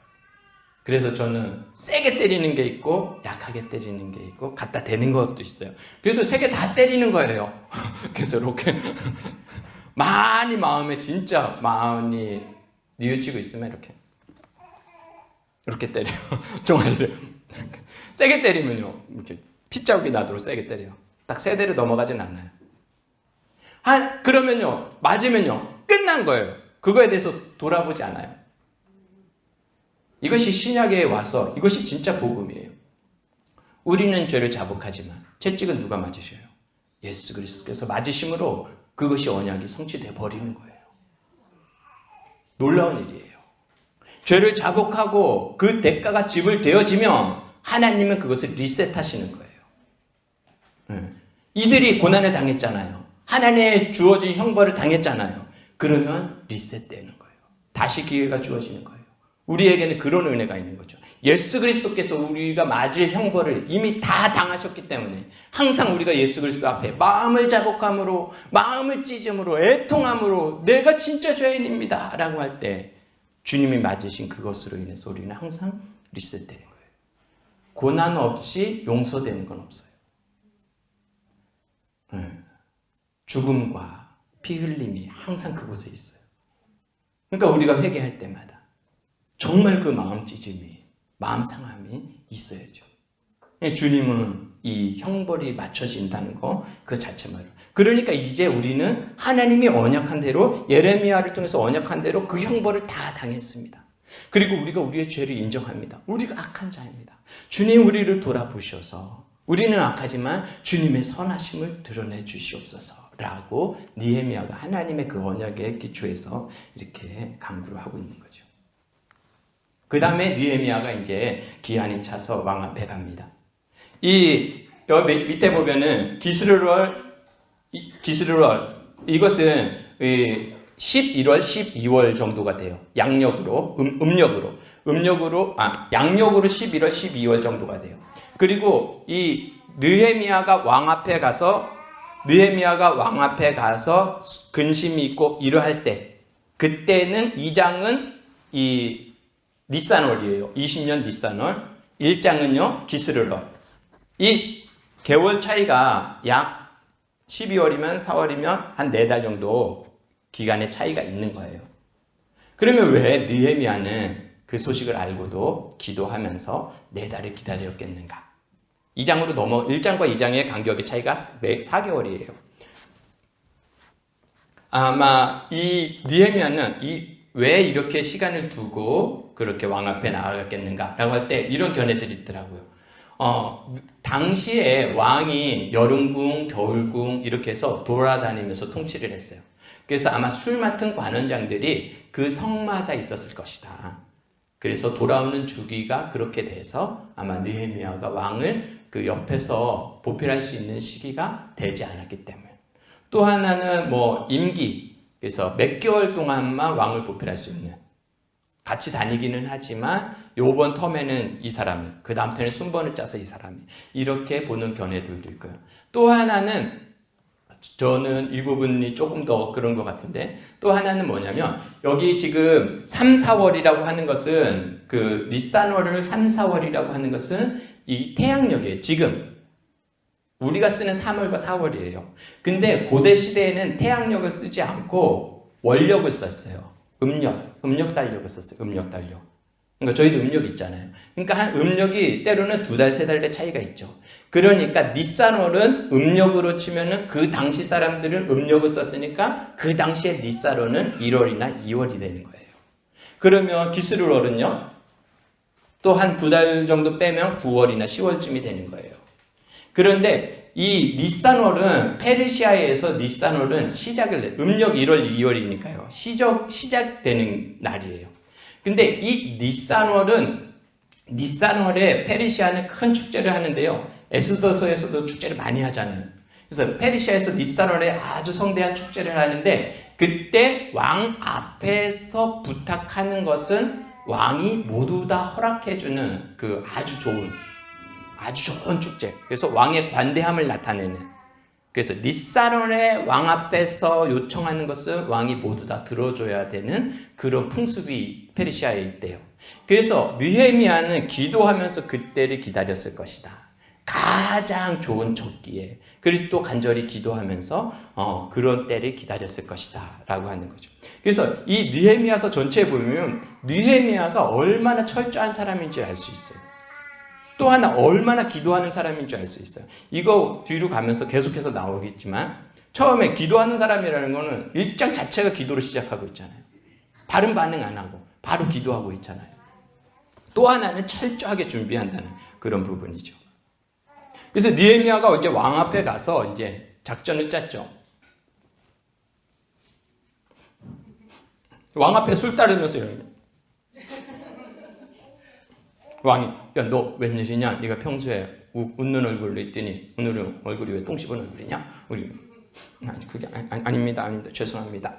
그래서 저는 세게 때리는 게 있고 약하게 때리는 게 있고 갖다 대는 것도 있어요. 그래도 세게 다 때리는 거예요. 그래서 이렇게 많이 마음에 진짜 마음이 뉘우치고 있으면 이렇게 때려요. 종아리를 세게 때리면요 이렇게 핏자국이 나도록 세게 때려요. 딱 세 대를 넘어가진 않아요. 그러면요 맞으면요 끝난 거예요. 그거에 대해서 돌아보지 않아요. 이것이 신약에 와서 이것이 진짜 복음이에요. 우리는 죄를 자복하지만 채찍은 누가 맞으셔요? 예수 그리스도께서 맞으심으로 그것이 언약이 성취돼 버리는 거예요. 놀라운 일이에요. 죄를 자복하고 그 대가가 지불되어지면 하나님은 그것을 리셋하시는 거예요. 이들이 고난을 당했잖아요. 하나님의 주어진 형벌을 당했잖아요. 그러면 리셋되는 거예요. 다시 기회가 주어지는 거예요. 우리에게는 그런 은혜가 있는 거죠. 예수 그리스도께서 우리가 맞을 형벌을 이미 다 당하셨기 때문에 항상 우리가 예수 그리스도 앞에 마음을 자복함으로 마음을 찢음으로 애통함으로 내가 진짜 죄인입니다 라고 할 때 주님이 맞으신 그것으로 인해서 우리는 항상 리셋되는 거예요. 고난 없이 용서되는 건 없어요. 죽음과 피 흘림이 항상 그곳에 있어요. 그러니까 우리가 회개할 때마다 정말 그 마음 찢음이, 마음 상함이 있어야죠. 주님은 이 형벌이 맞춰진다는 거 그 자체만으로. 그러니까 이제 우리는 하나님이 언약한 대로 예레미야를 통해서 언약한 대로 그 형벌을 다 당했습니다. 그리고 우리가 우리의 죄를 인정합니다. 우리가 악한 자입니다. 주님 우리를 돌아보셔서 우리는 악하지만 주님의 선하심을 드러내 주시옵소서라고 느헤미야가 하나님의 그 언약의 기초에서 이렇게 강구를 하고 있는 거죠. 그 다음에 느헤미야가 이제 기한이 차서 왕 앞에 갑니다. 여기 밑에 보면은 기스르월 이것은 11월, 12월 정도가 돼요. 양력으로 음력으로 양력으로 11월, 12월 정도가 돼요. 그리고 이 느헤미야가 왕 앞에 가서 근심이 있고 이러할 때 그때는 2장은 이 니산월이에요. 20년 니산월. 1장은요 기스르월. 이 개월 차이가 약 12월이면 4월이면 한 4달 정도 기간의 차이가 있는 거예요. 그러면 왜 느헤미야는 그 소식을 알고도 기도하면서 4달을 기다렸겠는가? 1장과 2장의 간격의 차이가 4개월이에요. 아마 이 느헤미야는 왜 이렇게 시간을 두고 그렇게 왕 앞에 나아갔겠는가라고 할 때 이런 견해들이 있더라고요. 당시에 왕이 여름궁, 겨울궁 이렇게 해서 돌아다니면서 통치를 했어요. 그래서 아마 술 맡은 관원장들이 그 성마다 있었을 것이다. 그래서 돌아오는 주기가 그렇게 돼서 아마 느헤미야가 왕을 그 옆에서 보필할 수 있는 시기가 되지 않았기 때문에. 또 하나는 뭐 임기, 그래서 몇 개월 동안만 왕을 보필할 수 있는, 같이 다니기는 하지만 요번 텀에는 이 사람이, 그 다음 텀에는 순번을 짜서 이 사람이, 이렇게 보는 견해들도 있고요. 또 하나는 저는 이 부분이 조금 더 그런 것 같은데, 또 하나는 뭐냐면 여기 지금 3, 4월이라고 하는 것은, 그 니산월을 3, 4월이라고 하는 것은 이 태양력이에요. 지금 우리가 쓰는 3월과 4월이에요. 근데 고대 시대에는 태양력을 쓰지 않고 원력을 썼어요. 음력 달력을 썼어요. 음력 달력. 그러니까 저희도 음력 있잖아요. 그러니까 한 음력이 때로는 2달, 3달의 차이가 있죠. 그러니까 니산월은 음력으로 치면은 그 당시 사람들은 음력을 썼으니까 그 당시에 니산월은 1월이나 2월이 되는 거예요. 그러면 기스르월은요? 또 한 2달 정도 빼면 9월이나 10월쯤이 되는 거예요. 그런데 이 니산월은 페르시아에서 니산월은 음력 1월, 2월이니까요. 시작되는 날이에요. 근데 이 니산월에 페르시아는 큰 축제를 하는데요. 에스더서에서도 축제를 많이 하잖아요. 그래서 페르시아에서 니산월에 아주 성대한 축제를 하는데, 그때 왕 앞에서 부탁하는 것은 왕이 모두 다 허락해주는 그 아주 좋은 축제. 그래서 왕의 관대함을 나타내는. 그래서 니산월에 왕 앞에서 요청하는 것은 왕이 모두 다 들어줘야 되는 그런 풍습이 페르시아에 있대요. 그래서 느헤미야는 기도하면서 그때를 기다렸을 것이다. 가장 좋은 적기에. 그리고 또 간절히 기도하면서 그런 때를 기다렸을 것이다 라고 하는 거죠. 그래서 이 느헤미야서 전체에 보면 느헤미야가 얼마나 철저한 사람인지 알 수 있어요. 또 하나 얼마나 기도하는 사람인 줄 알 수 있어요. 이거 뒤로 가면서 계속해서 나오겠지만 처음에 기도하는 사람이라는 거는 일장 자체가 기도로 시작하고 있잖아요. 다른 반응 안 하고 바로 기도하고 있잖아요. 또 하나는 철저하게 준비한다는 그런 부분이죠. 그래서 느헤미야가 이제 왕 앞에 가서 이제 작전을 짰죠. 왕 앞에 술 따르면서 이러는 왕이, 야, 너 웬일이냐? 네가 평소에 웃는 얼굴로 있더니 오늘은 얼굴이 왜 똥 씹은 얼굴이냐? 아니, 그게 아닙니다. 죄송합니다.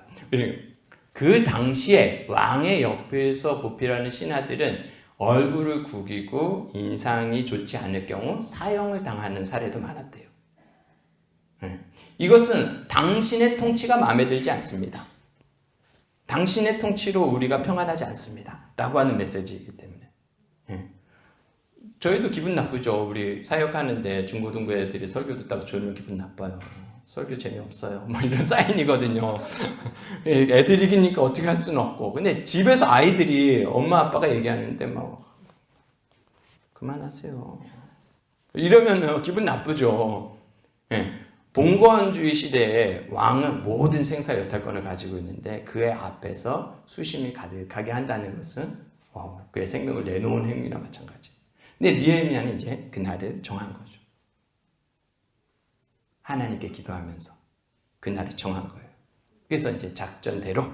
그 당시에 왕의 옆에서 보필하는 신하들은 얼굴을 구기고 인상이 좋지 않을 경우 사형을 당하는 사례도 많았대요. 이것은 당신의 통치가 마음에 들지 않습니다. 당신의 통치로 우리가 평안하지 않습니다. 라고 하는 메시지이기 때문에. 저희도 기분 나쁘죠. 우리 사역하는데 중고등부 애들이 설교 듣다가 저는 기분 나빠요. 설교 재미없어요. 뭐 이런 사인이거든요. 애들 이기니까 어떻게 할 수는 없고. 근데 집에서 아이들이 엄마 아빠가 얘기하는데 막 그만하세요. 이러면 기분 나쁘죠. 봉건주의 시대에 왕은 모든 생사 여탈권을 가지고 있는데 그의 앞에서 수심이 가득하게 한다는 것은 그의 생명을 내놓은 행위나 마찬가지. 근데 느헤미야는 이제 그날을 정한 거죠. 하나님께 기도하면서 그날을 정한 거예요. 그래서 이제 작전대로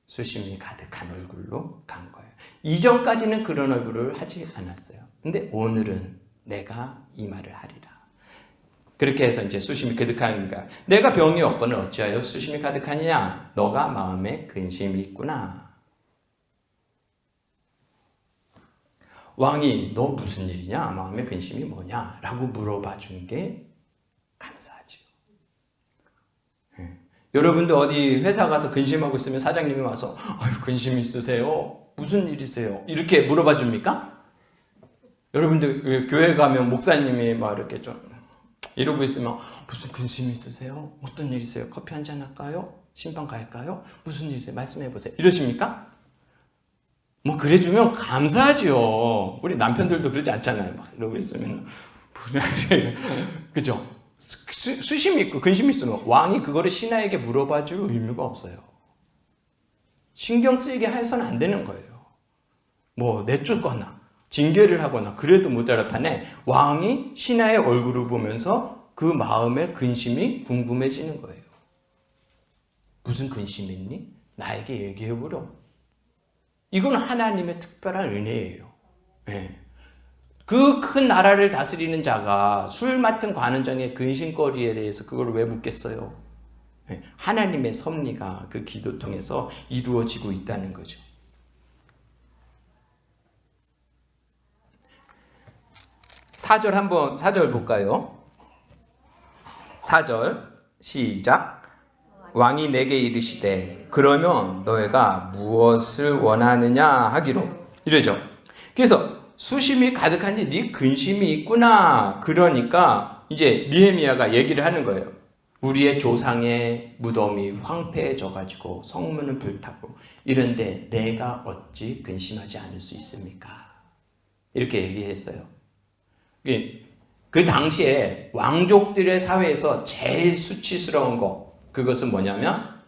수심이 가득한 얼굴로 간 거예요. 이전까지는 그런 얼굴을 하지 않았어요. 근데 오늘은 내가 이 말을 하리라. 그렇게 해서 이제 수심이 가득하니까 내가 병이 없거늘 어찌하여 수심이 가득하냐? 너가 마음에 근심이 있구나. 왕이 너 무슨 일이냐? 마음에 근심이 뭐냐? 라고 물어봐 준 게 감사하죠. 여러분도 어디 회사 가서 근심하고 있으면 사장님이 와서 아유 근심 있으세요? 무슨 일이세요? 이렇게 물어봐 줍니까? 여러분들 교회 가면 목사님이 막 이렇게 좀 이러고 있으면 무슨 근심이 있으세요? 어떤 일이세요? 커피 한잔 할까요? 신방 갈까요? 무슨 일이세요? 말씀해 보세요. 이러십니까? 뭐 그래주면 감사하죠. 우리 남편들도 그러지 않잖아요. 막 이러고 있으면 그죠? 수심이 있고 근심이 있으면 왕이 그거를 신하에게 물어봐줄 의무가 없어요. 신경 쓰이게 해서는 안 되는 거예요. 뭐 내쫓거나 징계를 하거나 그래도 못할 판에 왕이 신하의 얼굴을 보면서 그 마음의 근심이 궁금해지는 거예요. 무슨 근심이 있니? 나에게 얘기해보렴. 이건 하나님의 특별한 은혜예요. 네. 그 큰 나라를 다스리는 자가 술 맡은 관원장의 근심거리에 대해서 그걸 왜 묻겠어요? 네. 하나님의 섭리가 그 기도 통해서 이루어지고 있다는 거죠. 사절 볼까요? 4절 시작. 왕이 내게 이르시되 그러면 너희가 무엇을 원하느냐 하기로 이러죠. 그래서 수심이 가득한데 네 근심이 있구나. 그러니까 이제 느헤미야가 얘기를 하는 거예요. 우리의 조상의 무덤이 황폐해져 가지고 성문은 불타고 이런데 내가 어찌 근심하지 않을 수 있습니까? 이렇게 얘기했어요. 그 당시에 왕족들의 사회에서 제일 수치스러운 거, 그것은 뭐냐면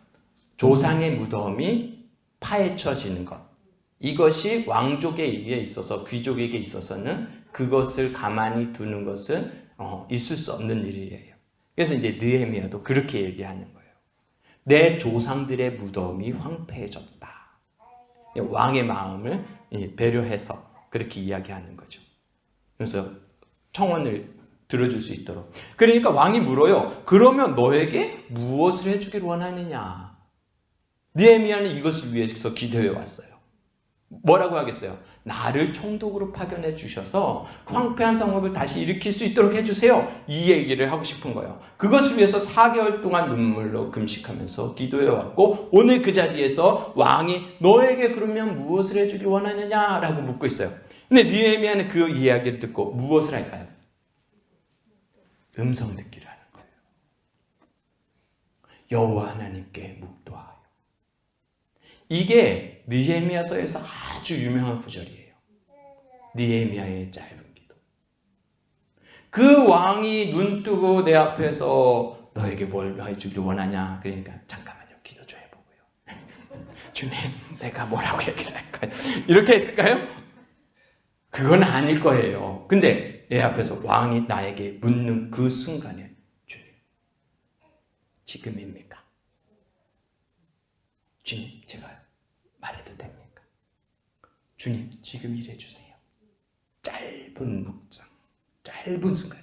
조상의 무덤이 파헤쳐지는 것. 이것이 왕족에게 있어서, 귀족에게 있어서는 그것을 가만히 두는 것은 있을 수 없는 일이에요. 그래서 이제 느헤미야도 그렇게 얘기하는 거예요. 내 조상들의 무덤이 황폐해졌다. 왕의 마음을 배려해서 그렇게 이야기하는 거죠. 그래서 청원을 들어줄 수 있도록. 그러니까 왕이 물어요. 그러면 너에게 무엇을 해주길 원하느냐? 느헤미야는 이것을 위해서 기도해 왔어요. 뭐라고 하겠어요? 나를 총독으로 파견해 주셔서 황폐한 성읍을 다시 일으킬 수 있도록 해주세요. 이 얘기를 하고 싶은 거예요. 그것을 위해서 4개월 동안 눈물로 금식하면서 기도해 왔고 오늘 그 자리에서 왕이 너에게 그러면 무엇을 해주길 원하느냐라고 묻고 있어요. 근데 느헤미야는 그 이야기를 듣고 무엇을 할까요? 음성 듣기를 하는 거예요. 여호와 하나님께 묵도하여. 이게 느헤미야서에서 아주 유명한 구절이에요. 느헤미야의 짧은 기도. 그 왕이 눈 뜨고 내 앞에서 너에게 뭘 해주길 원하냐? 그러니까 잠깐만요. 기도 좀 해보고요. 주님, 내가 뭐라고 얘기를 할까요? 이렇게 했을까요? 그건 아닐 거예요. 근데 내 앞에서 왕이 나에게 묻는 그 순간에 주님, 지금입니까? 주님, 제가 말해도 됩니까? 주님, 지금 일해주세요. 짧은 묵상, 짧은 순간에,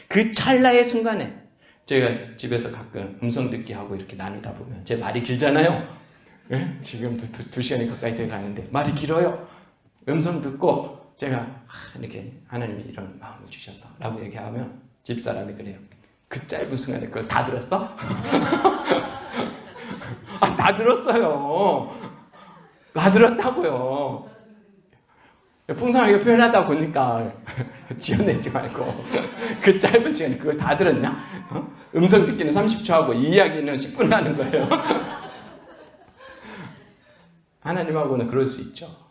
그 찰나의 순간에 제가 집에서 가끔 음성 듣기 하고 이렇게 나누다 보면 제 말이 길잖아요. 네? 지금도 2시간이 가까이 돼 가는데 말이 길어요. 음성 듣고 제가 이렇게 하나님이 이런 마음을 주셔서 라고 얘기하면 집사람이 그래요. 그 짧은 순간에 그걸 다 들었어? 다 들었어요. 다 들었다고요. 풍성하게 표현하다 보니까 지어내지 말고 그 짧은 시간에 그걸 다 들었냐? 음성 듣기는 30초 하고 이야기는 10분 하는 거예요. 하나님하고는 그럴 수 있죠.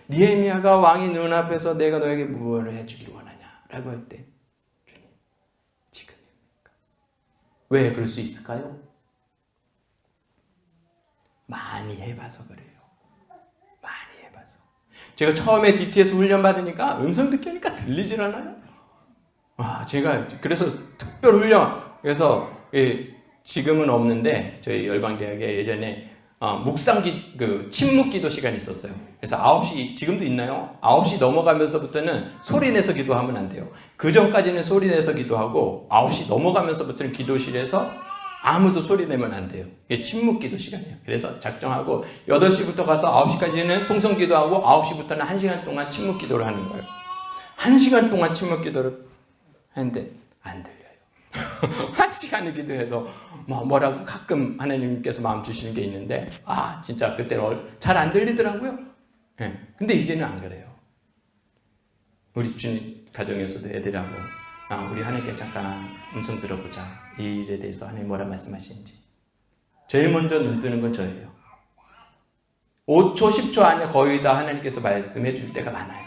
느헤미야가 왕이 눈앞에서 내가 너에게 무엇을 해주길 원하냐? 라고 할 때 주님, 지금입니까? 왜 그럴 수 있을까요? 많이 해봐서 그래요. 많이 해봐서. 제가 처음에 DTS 훈련 받으니까 음성 듣기 하니까 들리질 않아요. 제가 그래서 특별 훈련, 그래서 지금은 없는데 저희 열방대학에 예전에 침묵 기도 시간이 있었어요. 그래서 9시, 지금도 있나요? 9시 넘어가면서부터는 소리 내서 기도하면 안 돼요. 그 전까지는 소리 내서 기도하고 9시 넘어가면서부터는 기도실에서 아무도 소리 내면 안 돼요. 이게 침묵 기도 시간이에요. 그래서 작정하고 8시부터 가서 9시까지는 통성 기도하고 9시부터는 1시간 동안 침묵 기도를 하는 거예요. 1시간 동안 침묵 기도를 했는데 안 들려요. 1시간을 기도해도 뭐라고 가끔 하나님께서 마음 주시는 게 있는데 진짜 그때는 잘 안 들리더라고요. 근데 이제는 안 그래요. 우리 주님 가정에서도 애들하고 우리 하나님께 잠깐 음성 들어보자. 이 일에 대해서 하나님 뭐라 말씀하시는지. 제일 먼저 눈 뜨는 건 저예요. 5초 10초 안에 거의 다 하나님께서 말씀해 줄 때가 많아요.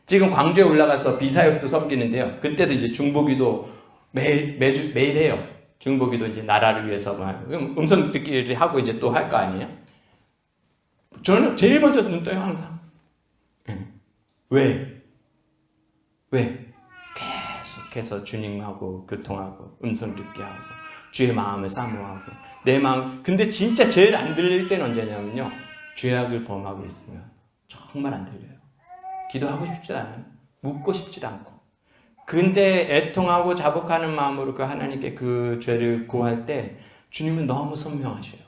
지금 광주에 올라가서 비사역도 섬기는데요. 그때도 이제 중보기도 매일 해요. 중보기도 이제 나라를 위해서 음성 듣기를 하고 이제 또 할 거 아니에요? 저는 제일 먼저 눈 떠요, 항상. 왜? 계속해서 주님하고 교통하고 음성 듣기 하고 주의 마음을 사모하고 내 마음. 근데 진짜 제일 안 들릴 때는 언제냐면요. 죄악을 범하고 있으면 정말 안 들려요. 기도하고 싶지도 않아요. 묻고 싶지도 않고. 근데 애통하고 자복하는 마음으로 그 하나님께 그 죄를 고할 때 주님은 너무 선명하셔요.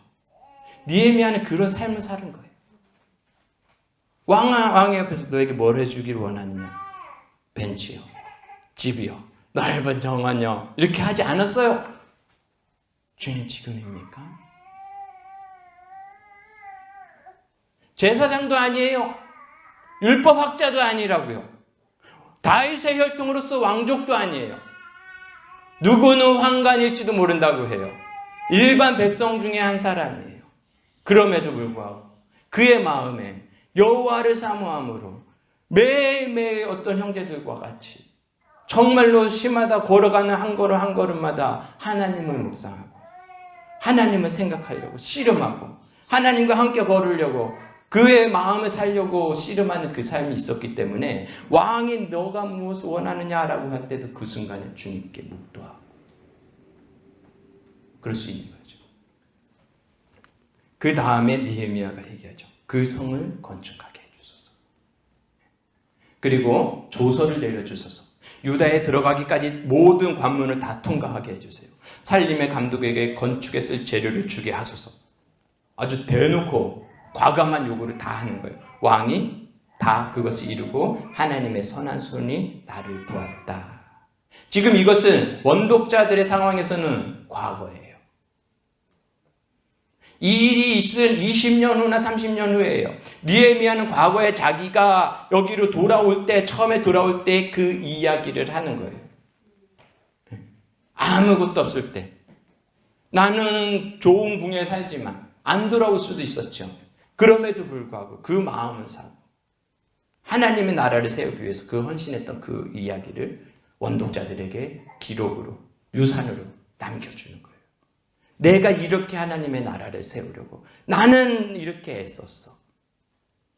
느헤미야는 그런 삶을 사는 거예요. 왕의 앞에서 너에게 뭘 해주기를 원하느냐? 벤치요, 집이요, 넓은 정원요, 이렇게 하지 않았어요. 주님 지금입니까? 제사장도 아니에요. 율법학자도 아니라고요. 다윗의 혈통으로서 왕족도 아니에요. 누구는 환관일지도 모른다고 해요. 일반 백성 중에 한 사람이에요. 그럼에도 불구하고 그의 마음에 여호와를 사모함으로 매일매일 어떤 형제들과 같이 정말로 심하다 걸어가는 한 걸음 한 걸음마다 하나님을 묵상하고 하나님을 생각하려고 씨름하고 하나님과 함께 걸으려고 그의 마음을 살려고 씨름하는 그 삶이 있었기 때문에 왕이 너가 무엇을 원하느냐라고 할 때도 그 순간에 주님께 묵도하고 그럴 수 있는 거죠. 그 다음에 느헤미야가 얘기하죠. 그 성을 건축하게 해주소서. 그리고 조서를 내려주소서. 유다에 들어가기까지 모든 관문을 다 통과하게 해주세요. 살림의 감독에게 건축에 쓸 재료를 주게 하소서. 아주 대놓고 과감한 요구를 다 하는 거예요. 왕이 다 그것을 이루고 하나님의 선한 손이 나를 보았다. 지금 이것은 원독자들의 상황에서는 과거예요. 이 일이 있은 20년 후나 30년 후예요. 느헤미야는 과거에 자기가 여기로 돌아올 때, 처음에 돌아올 때 그 이야기를 하는 거예요. 아무것도 없을 때. 나는 좋은 궁에 살지만 안 돌아올 수도 있었죠. 그럼에도 불구하고 그 마음은 사고 하나님의 나라를 세우기 위해서 그 헌신했던 그 이야기를 원독자들에게 기록으로, 유산으로 남겨주는 거예요. 내가 이렇게 하나님의 나라를 세우려고 나는 이렇게 애썼어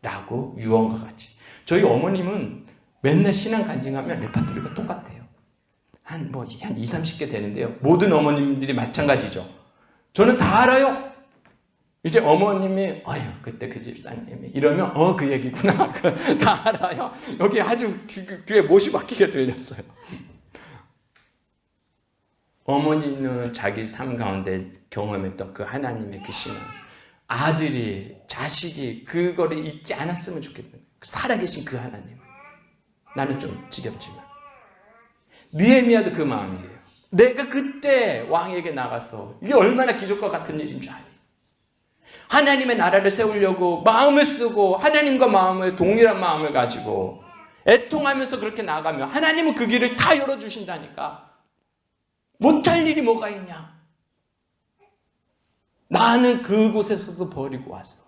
라고 유언과 같이. 저희 어머님은 맨날 신앙 간증하면 레파토리가 똑같아요. 한 20, 30개 되는데요. 모든 어머님들이 마찬가지죠. 저는 다 알아요. 이제 어머님이 아유 그때 그 집사님이 이러면 그 얘기구나. 다 알아요. 여기 아주 귀에 못이 박히게 들렸어요. 어머니는 자기 삶 가운데 경험했던 그 하나님의 그 신앙, 아들이, 자식이 그거를 잊지 않았으면 좋겠는 거예요. 살아계신 그 하나님. 나는 좀 지겹지만. 느헤미야도 그 마음이에요. 내가 그때 왕에게 나가서 이게 얼마나 기적과 같은 일인 줄 아니. 하나님의 나라를 세우려고 마음을 쓰고 하나님과 마음을 동일한 마음을 가지고 애통하면서 그렇게 나가면 하나님은 그 길을 다 열어주신다니까. 못할 일이 뭐가 있냐? 나는 그곳에서도 버리고 왔어.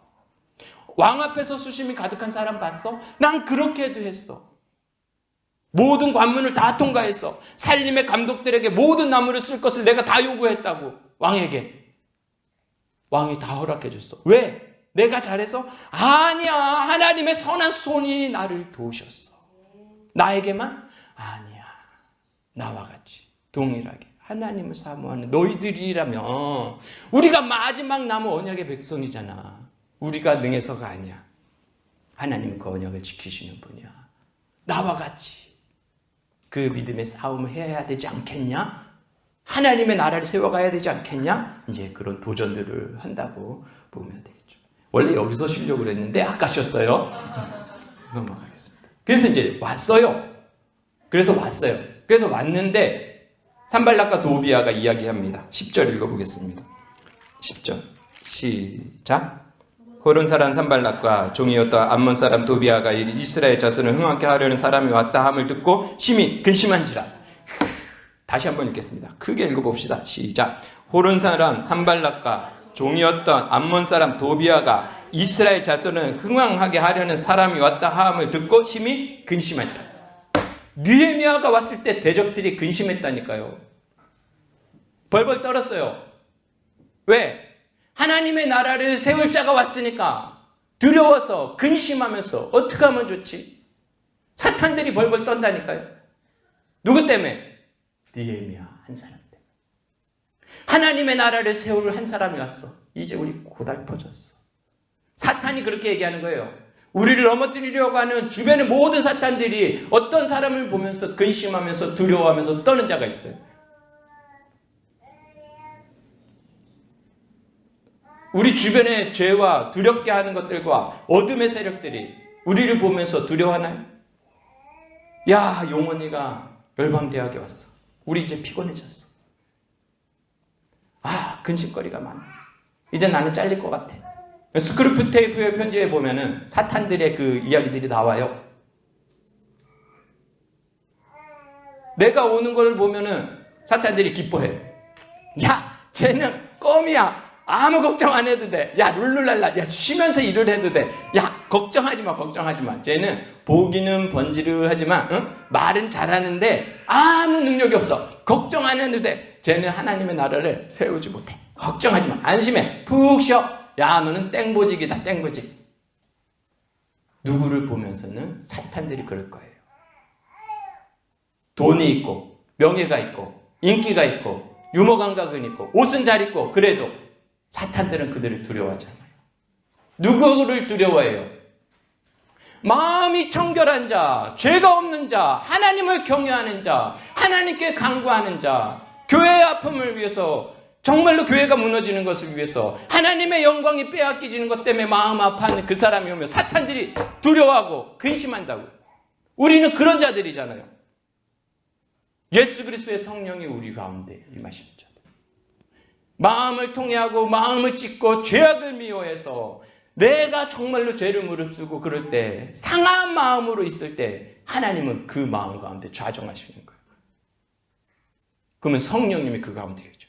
왕 앞에서 수심이 가득한 사람 봤어? 난 그렇게도 했어. 모든 관문을 다 통과했어. 살림의 감독들에게 모든 나무를 쓸 것을 내가 다 요구했다고. 왕에게. 왕이 다 허락해 줬어. 왜? 내가 잘해서? 아니야. 하나님의 선한 손이 나를 도우셨어. 나에게만? 아니야. 나와 같이 동일하게 하나님을 사모하는 너희들이라면 우리가 마지막 남은 언약의 백성이잖아. 우리가 능해서가 아니야. 하나님은 그 언약을 지키시는 분이야. 나와 같이 그 믿음의 싸움을 해야 되지 않겠냐? 하나님의 나라를 세워가야 되지 않겠냐? 이제 그런 도전들을 한다고 보면 되겠죠. 원래 여기서 쉬려고 그랬는데 아까 쉬었어요. 넘어가겠습니다. 그래서 이제 왔어요. 그래서 왔는데 산발락과 도비아가 이야기합니다. 10절 읽어보겠습니다. 10절 시작. 호론 사람 산발락과 종이었던 암몬 사람 도비아가 이스라엘 자손을 흥하게 하려는 사람이 왔다 함을 듣고 심히 근심한지라. 다시 한번 읽겠습니다. 크게 읽어봅시다. 시작. 호론 사람 산발락과 종이었던 암몬 사람 도비아가 이스라엘 자손을 흥왕하게 하려는 사람이 왔다 함을 듣고 심히 근심한지라. 느헤미야가 왔을 때 대적들이 근심했다니까요. 벌벌 떨었어요. 왜? 하나님의 나라를 세울 자가 왔으니까 두려워서 근심하면서 어떻게 하면 좋지? 사탄들이 벌벌 떤다니까요. 누구 때문에? 느헤미야 한 사람 때문에. 하나님의 나라를 세울 한 사람이 왔어. 이제 우리 고달퍼졌어. 사탄이 그렇게 얘기하는 거예요. 우리를 넘어뜨리려고 하는 주변의 모든 사탄들이 어떤 사람을 보면서 근심하면서 두려워하면서 떠는 자가 있어요. 우리 주변의 죄와 두렵게 하는 것들과 어둠의 세력들이 우리를 보면서 두려워하나요? 야, 용원이가 열방대학에 왔어. 우리 이제 피곤해졌어. 아, 근심거리가 많아. 이제 나는 잘릴 것 같아. 스크루프 테이프의 편지에 보면은 사탄들의 그 이야기들이 나와요. 내가 오는 걸 보면은 사탄들이 기뻐해. 야, 쟤는 껌이야. 아무 걱정 안 해도 돼. 야, 룰루랄라. 야, 쉬면서 일을 해도 돼. 야, 걱정하지 마, 걱정하지 마. 쟤는 보기는 번지르하지만 말은 잘하는데 아무 능력이 없어. 걱정 안 해도 돼. 쟤는 하나님의 나라를 세우지 못해. 걱정하지 마. 안심해. 푹 쉬어. 야, 너는 땡보직이다, 땡보직. 누구를 보면서는 사탄들이 그럴 거예요. 돈이 있고, 명예가 있고, 인기가 있고, 유머 감각은 있고, 옷은 잘 입고, 그래도 사탄들은 그들을 두려워하잖아요. 누구를 두려워해요? 마음이 청결한 자, 죄가 없는 자, 하나님을 경외하는 자, 하나님께 간구하는 자, 교회의 아픔을 위해서, 정말로 교회가 무너지는 것을 위해서, 하나님의 영광이 빼앗기지는 것 때문에 마음 아파하는 그 사람이 오면 사탄들이 두려워하고 근심한다고. 우리는 그런 자들이잖아요. 예수 그리스도의 성령이 우리 가운데 임하시는 자들. 마음을 통해하고 마음을 찢고 죄악을 미워해서 내가 정말로 죄를 무릅쓰고 그럴 때, 상한 마음으로 있을 때 하나님은 그 마음 가운데 좌정하시는 거예요. 그러면 성령님이 그 가운데 계죠.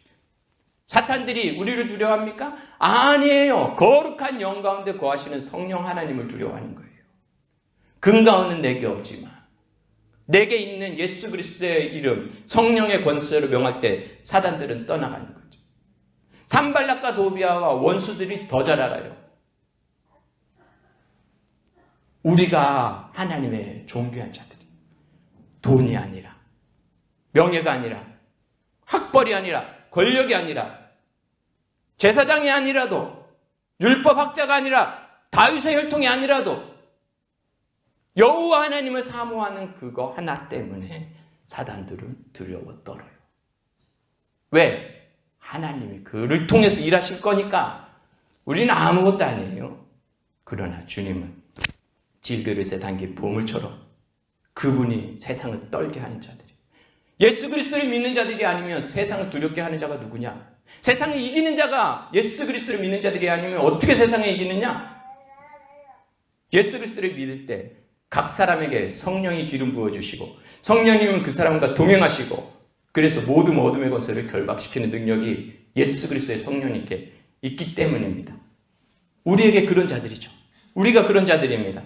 사탄들이 우리를 두려워합니까? 아니에요. 거룩한 영 가운데 거하시는 성령 하나님을 두려워하는 거예요. 근가오는 내게 없지만 내게 있는 예수 그리스도의 이름, 성령의 권세로 명할 때 사단들은 떠나가는 거예요. 산발락과 도비아와 원수들이 더 잘 알아요. 우리가 하나님의 존귀한 자들이, 돈이 아니라, 명예가 아니라, 학벌이 아니라, 권력이 아니라, 제사장이 아니라도, 율법학자가 아니라, 다윗의 혈통이 아니라도 여호와 하나님을 사모하는 그거 하나 때문에 사단들은 두려워 떨어요. 왜? 하나님이 그를 통해서 일하실 거니까. 우리는 아무것도 아니에요. 그러나 주님은 질그릇에 담긴 보물처럼 그분이 세상을 떨게 하는 자들이, 예수 그리스도를 믿는 자들이 아니면 세상을 두렵게 하는 자가 누구냐? 세상을 이기는 자가 예수 그리스도를 믿는 자들이 아니면 어떻게 세상을 이기느냐? 예수 그리스도를 믿을 때 각 사람에게 성령이 기름 부어주시고 성령님은 그 사람과 동행하시고, 그래서 모든 어둠의 권세를 결박시키는 능력이 예수 그리스도의 성령님께 있기 때문입니다. 우리에게 그런 자들이죠. 우리가 그런 자들입니다.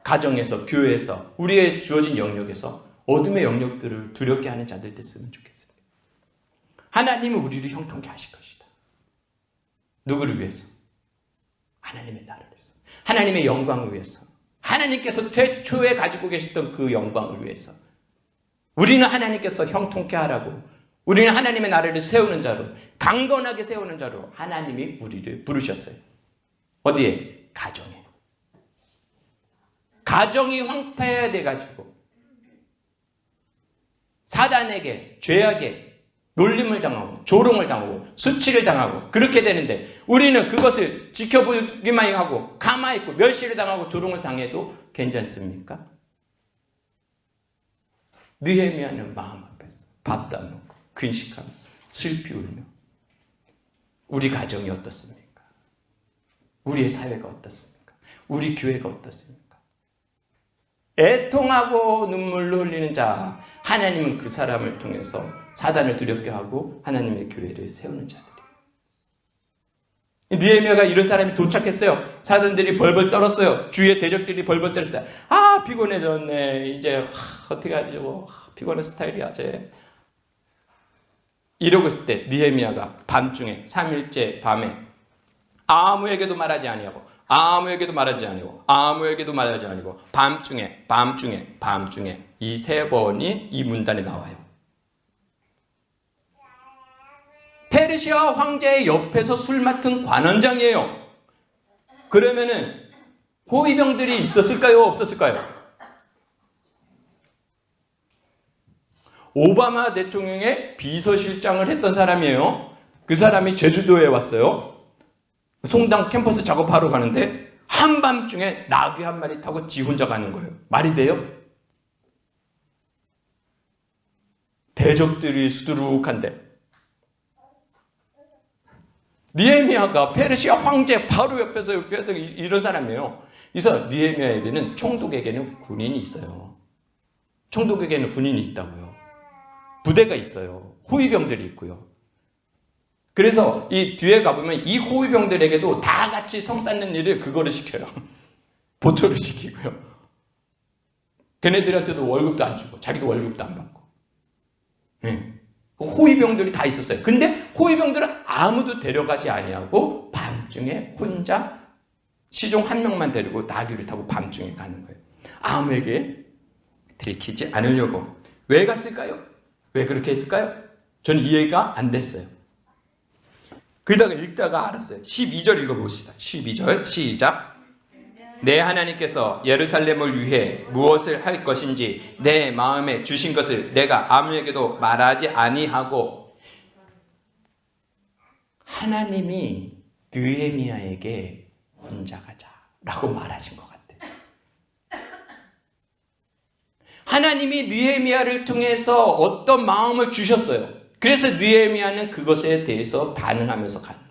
가정에서, 교회에서, 우리의 주어진 영역에서 어둠의 영역들을 두렵게 하는 자들 됐으면 좋겠습니다. 하나님은 우리를 형통케 하실 것이다. 누구를 위해서? 하나님의 나라를 위해서, 하나님의 영광을 위해서, 하나님께서 태초에 가지고 계셨던 그 영광을 위해서. 우리는 하나님께서 형통케 하라고, 우리는 하나님의 나라를 세우는 자로, 강건하게 세우는 자로 하나님이 우리를 부르셨어요. 어디에? 가정에. 가정이 황폐해야 돼가지고 사단에게, 죄악에 놀림을 당하고 조롱을 당하고 수치를 당하고 그렇게 되는데, 우리는 그것을 지켜보기만 하고 가만히 있고 멸시를 당하고 조롱을 당해도 괜찮습니까? 느헤미야는 마음 앞에서 밥도 안 먹고 근식하며 슬피 울며. 우리 가정이 어떻습니까? 우리의 사회가 어떻습니까? 우리 교회가 어떻습니까? 애통하고 눈물로 흘리는 자, 하나님은 그 사람을 통해서 사단을 두렵게 하고 하나님의 교회를 세우는 자들이에요. 느헤미야가 이런 사람이 도착했어요. 사단들이 벌벌 떨었어요. 주위의 대적들이 벌벌 떨었어요. 아, 피곤해졌네. 이제 어떻게 하지? 피곤한 스타일이야, 쟤. 이러고 있을 때 느헤미야가 밤중에 3일째 밤에 아무에게도 말하지 아니하고 아무에게도 말하지 아니고 아무에게도 말하지 아니고 밤중에 이 3번이 이 문단에 나와요. 페르시아 황제의 옆에서 술 맡은 관원장이에요. 그러면은 호위병들이 있었을까요? 없었을까요? 오바마 대통령의 비서실장을 했던 사람이에요. 그 사람이 제주도에 왔어요. 송당 캠퍼스 작업하러 가는데 한밤중에 나귀 한 마리 타고 지 혼자 가는 거예요. 말이 돼요? 대적들이 수두룩한데 느헤미야가 페르시아 황제 바로 옆에서 이런 사람이에요. 그래서 느헤미야에게는 총독에게는 군인이 있어요. 총독에게는 군인이 있다고요. 부대가 있어요. 호위병들이 있고요. 그래서 이 뒤에 가보면 이 호위병들에게도 다 같이 성 쌓는 일을 그거를 시켜요. 보초를 시키고요. 걔네들한테도 월급도 안 주고 자기도 월급도 안 받고. 네. 호위병들이 다 있었어요. 근데 호위병들은 아무도 데려가지 아니하고 밤중에 혼자 시종 한 명만 데리고 나귀를 타고 밤중에 가는 거예요. 아무에게 들키지 않으려고. 왜 갔을까요? 왜 그렇게 했을까요? 저는 이해가 안 됐어요. 그러다가 읽다가 알았어요. 12절 읽어봅시다. 12절 시작. 내 하나님께서 예루살렘을 위해 무엇을 할 것인지 내 마음에 주신 것을 내가 아무에게도 말하지 아니하고. 하나님이 느헤미야에게 혼자 가자라고 말하신 것 같아요. 하나님이 느헤미야를 통해서 어떤 마음을 주셨어요. 그래서 느헤미야는 그것에 대해서 반응하면서 가는 거예요.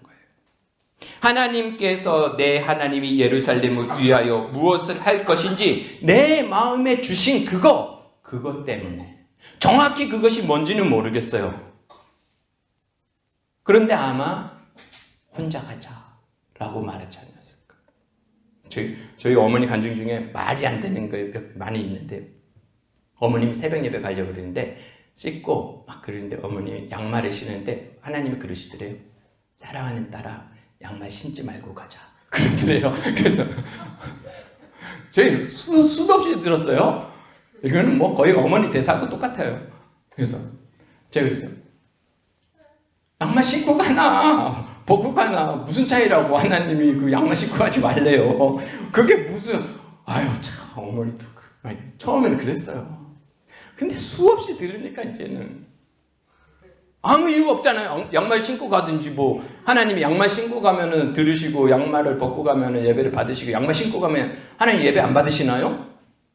하나님께서 내 하나님이 예루살렘을 위하여 무엇을 할 것인지 내 마음에 주신 그것 때문에. 정확히 그것이 뭔지는 모르겠어요. 그런데 아마 혼자 가자라고 말하지 않았을까. 저희 어머니 간증 중에 말이 안 되는 거 많이 있는데요. 어머님이 새벽 예배 가려고 그러는데 씻고 막 그러는데 어머니 양말을 신는데 하나님이 그러시더래요. 사랑하는 딸아, 양말 신지 말고 가자. 그러더래요. 그래서 저희 수도 없이 들었어요. 이거는 뭐 거의 어머니 대사하고 똑같아요. 그래서 제가 그랬어요. 양말 신고 가나 벗고 가나 무슨 차이라고. 하나님이 그 양말 신고 가지 말래요. 그게 무슨. 아유 참 어머니도 처음에는 그랬어요. 근데 수없이 들으니까 이제는 아무 이유 없잖아요. 양말 신고 가든지 뭐 하나님이 양말 신고 가면은 들으시고 양말을 벗고 가면은 예배를 받으시고 양말 신고 가면 하나님 예배 안 받으시나요?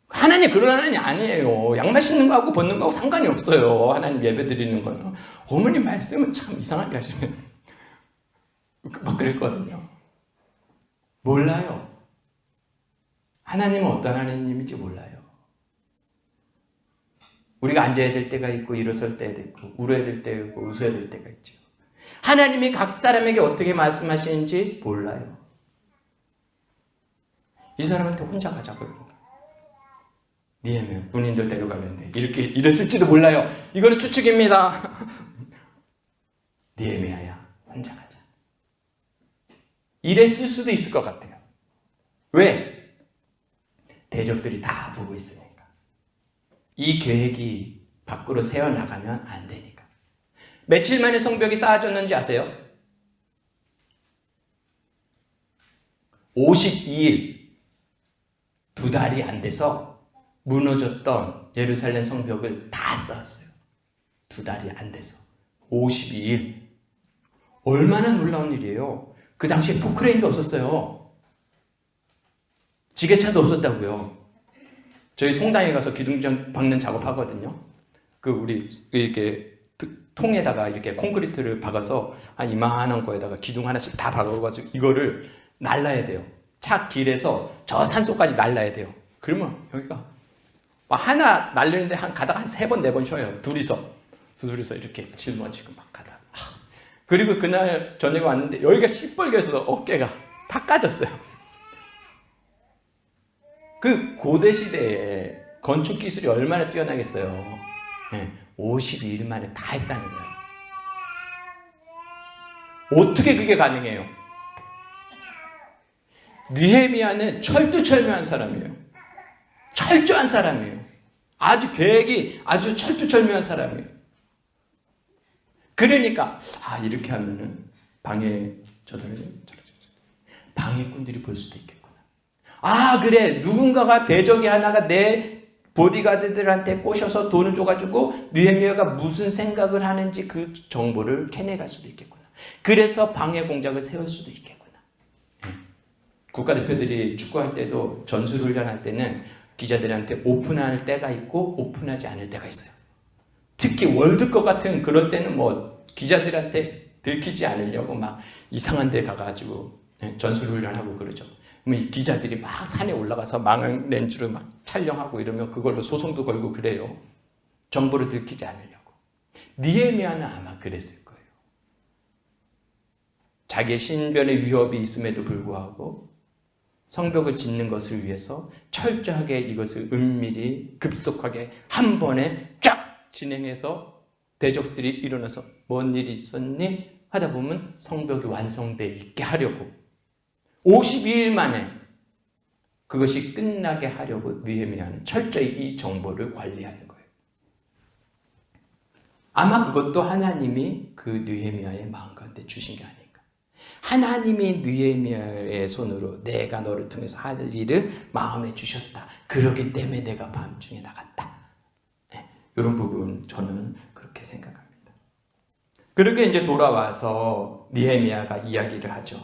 하나님 그런 하나님 아니에요. 양말 신는 거하고 벗는 거하고 상관이 없어요. 하나님 예배 드리는 거는. 어머님 말씀은 참 이상하게 하시네. 막 그랬거든요. 몰라요. 하나님은 어떤 하나님인지 몰라요. 우리가 앉아야 될 때가 있고 일어설 때가 있고 울어야 될 때가 있고 웃어야 될 때가 있죠. 하나님이 각 사람에게 어떻게 말씀하시는지 몰라요. 이 사람한테 혼자 가자고 그러는 거예요. 니에미야 군인들 데려가면 돼. 이렇게 이랬을지도 몰라요. 이거는 추측입니다. 니에미야야 혼자 가자. 이랬을 수도 있을 것 같아요. 왜? 대적들이 다 보고 있으니까. 이 계획이 밖으로 새어나가면 안 되니까. 며칠 만에 성벽이 쌓아졌는지 아세요? 52일, 2달이 안 돼서 무너졌던 예루살렘 성벽을 다 쌓았어요. 2달이 안 돼서. 52일. 얼마나 놀라운 일이에요. 그 당시에 포크레인도 없었어요. 지게차도 없었다고요. 저희 송당에 가서 기둥장 박는 작업하거든요. 우리 이렇게 통에다가 이렇게 콘크리트를 박아서 한 이만한 거에다가 기둥 하나씩 다 박아가지고 이거를 날라야 돼요. 차 길에서 저 산속까지 날라야 돼요. 그러면 여기가 하나 날리는데 가다가 한 3번, 4번 쉬어요. 둘이서 이렇게 짊어지고 막 가다가. 그리고 그날 저녁에 왔는데 여기가 시뻘개서 어깨가 다 까졌어요. 그 고대 시대에 건축 기술이 얼마나 뛰어나겠어요. 네, 52일 만에 다 했다는 거예요. 어떻게 그게 가능해요? 느헤미야는 철두철미한 사람이에요. 철저한 사람이에요. 아주 계획이 아주 철두철미한 사람이에요. 그러니까 이렇게 하면은 방해 방해꾼들이 볼 수도 있겠구나. 아, 그래. 누군가가 대적이 하나가 내 보디가드들한테 꼬셔서 돈을 줘가지고 느헤미야가 무슨 생각을 하는지 그 정보를 캐내갈 수도 있겠구나. 그래서 방해 공작을 세울 수도 있겠구나. 국가대표들이 축구할 때도 전술훈련할 때는 기자들한테 오픈할 때가 있고 오픈하지 않을 때가 있어요. 특히 월드컵 같은 그런 때는 뭐 기자들한테 들키지 않으려고 막 이상한 데 가가지고 전술훈련하고 그러죠. 그러면 이 기자들이 막 산에 올라가서 망원 렌즈로 막 촬영하고 이러면 그걸로 소송도 걸고 그래요. 정보를 들키지 않으려고. 느헤미야는 아마 그랬을 거예요. 자기의 신변의 위협이 있음에도 불구하고 성벽을 짓는 것을 위해서 철저하게 이것을 은밀히 급속하게 한 번에 쫙 진행해서 대적들이 일어나서 뭔 일이 있었니? 하다 보면 성벽이 완성돼 있게 하려고 52일 만에 그것이 끝나게 하려고 느헤미야는 철저히 이 정보를 관리하는 거예요. 아마 그것도 하나님이 그 느헤미야의 마음 가운데 주신 게 아닐까. 하나님이 느헤미야의 손으로 내가 너를 통해서 할 일을 마음에 주셨다. 그러기 때문에 내가 밤중에 나갔다. 네, 이런 부분 저는 그렇게 생각합니다. 그렇게 이제 돌아와서 느헤미야가 이야기를 하죠.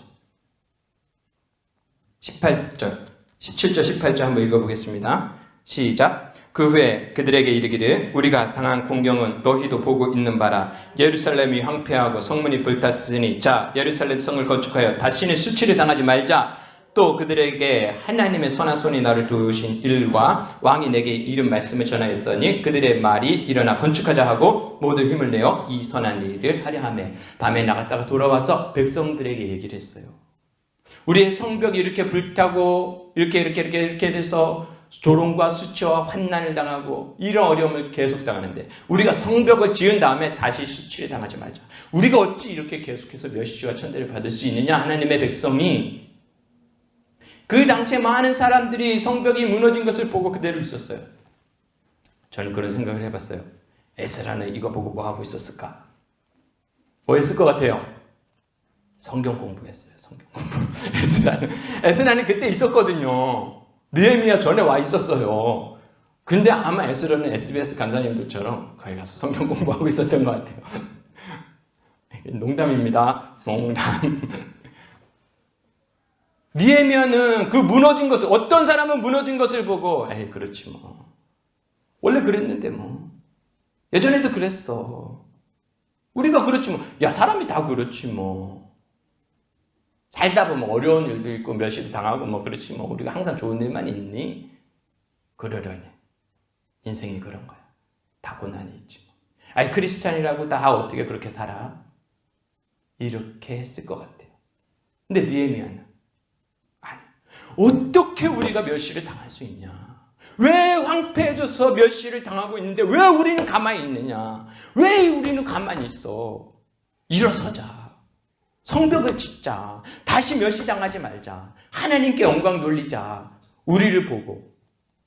17절 18절 한번 읽어보겠습니다. 시작. 그 후에 그들에게 이르기를 우리가 당한 공경은 너희도 보고 있는 바라. 예루살렘이 황폐하고 성문이 불탔으니 자 예루살렘 성을 건축하여 다시는 수치를 당하지 말자. 또 그들에게 하나님의 선한 손이 나를 도우신 일과 왕이 내게 이른 말씀을 전하였더니 그들의 말이 일어나 건축하자 하고 모두 힘을 내어 이 선한 일을 하려 하며 밤에 나갔다가 돌아와서 백성들에게 얘기를 했어요. 우리의 성벽이 이렇게 불타고 이렇게 돼서 조롱과 수치와 환난을 당하고 이런 어려움을 계속 당하는데 우리가 성벽을 지은 다음에 다시 수치를 당하지 말자. 우리가 어찌 이렇게 계속해서 멸시와 천대를 받을 수 있느냐. 하나님의 백성이 그 당시에 많은 사람들이 성벽이 무너진 것을 보고 그대로 있었어요. 저는 그런 생각을 해봤어요. 에스라는 이거 보고 뭐 하고 있었을까? 뭐 했을 것 같아요? 성경 공부했어요. 성경 공부. 에스라는 그때 있었거든요. 느헤미야 전에 와 있었어요. 근데 아마 에스라는 SBS 간사님들처럼 거기 가서 성경 공부하고 있었던 것 같아요. 농담입니다. 농담. 느헤미야는 그 무너진 것을, 어떤 사람은 무너진 것을 보고 에이 그렇지 뭐 원래 그랬는데 뭐 예전에도 그랬어. 우리가 그렇지 뭐. 야 사람이 다 그렇지 뭐. 살다 보면 어려운 일도 있고 멸시도 당하고 뭐 그렇지 뭐. 우리가 항상 좋은 일만 있니? 그러려니 인생이 그런 거야. 다 고난이 있지 뭐. 아니 크리스찬이라고 다 어떻게 그렇게 살아? 이렇게 했을 것 같아요. 근데 느헤미야는 아니, 어떻게 우리가 멸시를 당할 수 있냐? 왜 황폐해져서 멸시를 당하고 있는데 왜 우리는 가만히 있느냐? 왜 우리는 가만히 있어? 일어서자. 성벽을 짓자. 다시 멸시당하지 말자. 하나님께 영광 돌리자. 우리를 보고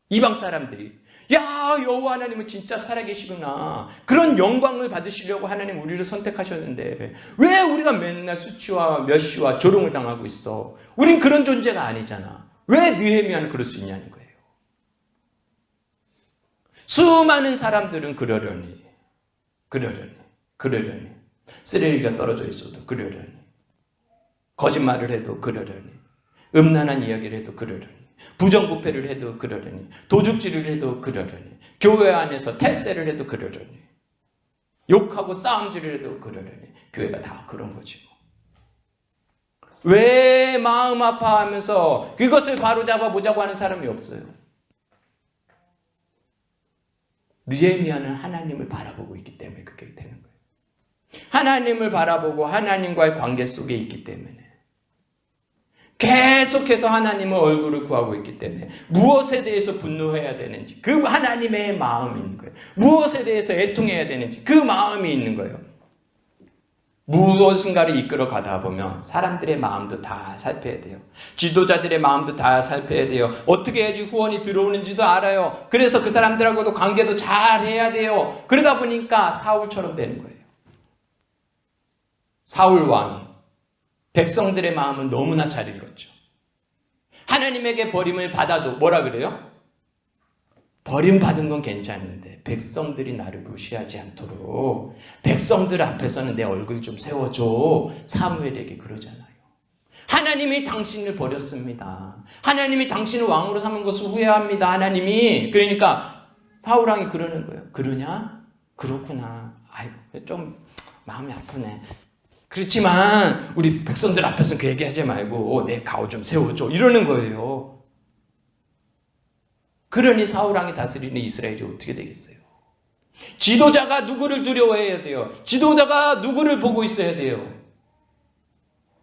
이방 사람들이 야 여호와 하나님은 진짜 살아계시구나. 그런 영광을 받으시려고 하나님 우리를 선택하셨는데 왜 우리가 맨날 수치와 멸시와 조롱을 당하고 있어? 우린 그런 존재가 아니잖아. 왜 느헤미야는 그럴 수 있냐는 거예요. 수많은 사람들은 그러려니 쓰레기가 떨어져 있어도 그러려니 거짓말을 해도 그러려니 음란한 이야기를 해도 그러려니 부정부패를 해도 그러려니 도둑질을 해도 그러려니 교회 안에서 탈세를 해도 그러려니 욕하고 싸움질을 해도 그러려니 교회가 다 그런 거지 뭐. 왜 마음 아파하면서 그것을 바로잡아 보자고 하는 사람이 없어요. 느헤미야는 하나님을 바라보고 있기 때문에 그렇게 되는 거예요. 하나님을 바라보고 하나님과의 관계 속에 있기 때문에 계속해서 하나님의 얼굴을 구하고 있기 때문에 무엇에 대해서 분노해야 되는지 그 하나님의 마음이 있는 거예요. 무엇에 대해서 애통해야 되는지 그 마음이 있는 거예요. 무엇인가를 이끌어 가다 보면 사람들의 마음도 다 살펴야 돼요. 지도자들의 마음도 다 살펴야 돼요. 어떻게 해야지 후원이 들어오는지도 알아요. 그래서 그 사람들하고도 관계도 잘 해야 돼요. 그러다 보니까 사울처럼 되는 거예요. 사울 왕이 백성들의 마음은 너무나 잘 읽었죠. 하나님에게 버림을 받아도 뭐라 그래요? 버림받은 건 괜찮은데 백성들이 나를 무시하지 않도록 백성들 앞에서는 내 얼굴 좀 세워줘. 사무엘에게 그러잖아요. 하나님이 당신을 버렸습니다. 하나님이 당신을 왕으로 삼은 것을 후회합니다. 하나님이. 그러니까 사울왕이 그러는 거예요. 그러냐? 그렇구나. 아이고 좀 마음이 아프네. 그렇지만 우리 백성들 앞에서는 그 얘기하지 말고 내 가오 좀 세워줘. 이러는 거예요. 그러니 사울왕이 다스리는 이스라엘이 어떻게 되겠어요? 지도자가 누구를 두려워해야 돼요? 지도자가 누구를 보고 있어야 돼요?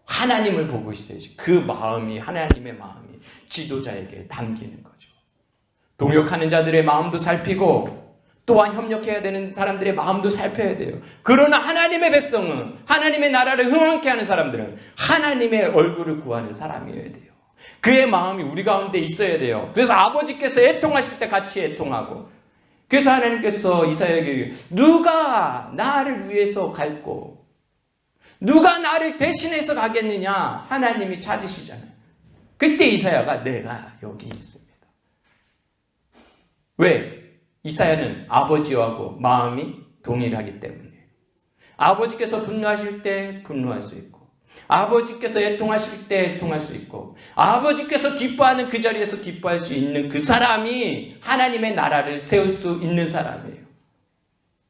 하나님을 보고 있어야지. 그 마음이, 하나님의 마음이 지도자에게 담기는 거죠. 동역하는 자들의 마음도 살피고 또한 협력해야 되는 사람들의 마음도 살펴야 돼요. 그러나 하나님의 백성은, 하나님의 나라를 흥왕케 하는 사람들은 하나님의 얼굴을 구하는 사람이어야 돼요. 그의 마음이 우리 가운데 있어야 돼요. 그래서 아버지께서 애통하실 때 같이 애통하고, 그래서 하나님께서 이사야에게 누가 나를 위해서 갈고 누가 나를 대신해서 가겠느냐? 하나님이 찾으시잖아요. 그때 이사야가 내가 여기 있습니다. 왜? 이사야는 아버지하고 마음이 동일하기 때문이에요. 아버지께서 분노하실 때 분노할 수 있고, 아버지께서 애통하실 때 애통할 수 있고, 아버지께서 기뻐하는 그 자리에서 기뻐할 수 있는 그 사람이 하나님의 나라를 세울 수 있는 사람이에요.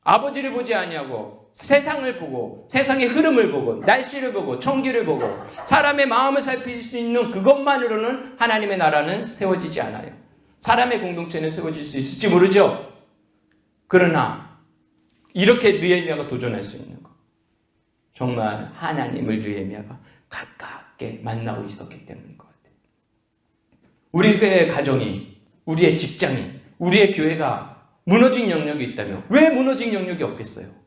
아버지를 보지 아니하고 세상을 보고, 세상의 흐름을 보고, 날씨를 보고, 청기를 보고 사람의 마음을 살필 수 있는 그것만으로는 하나님의 나라는 세워지지 않아요. 사람의 공동체는 세워질 수 있을지 모르죠. 그러나 이렇게 느헤미야가 도전할 수 있는 것, 정말 하나님을 느헤미야가 가깝게 만나고 있었기 때문인 것 같아요. 우리의 가정이, 우리의 직장이, 우리의 교회가 무너진 영역이 있다면 왜 무너진 영역이 없겠어요?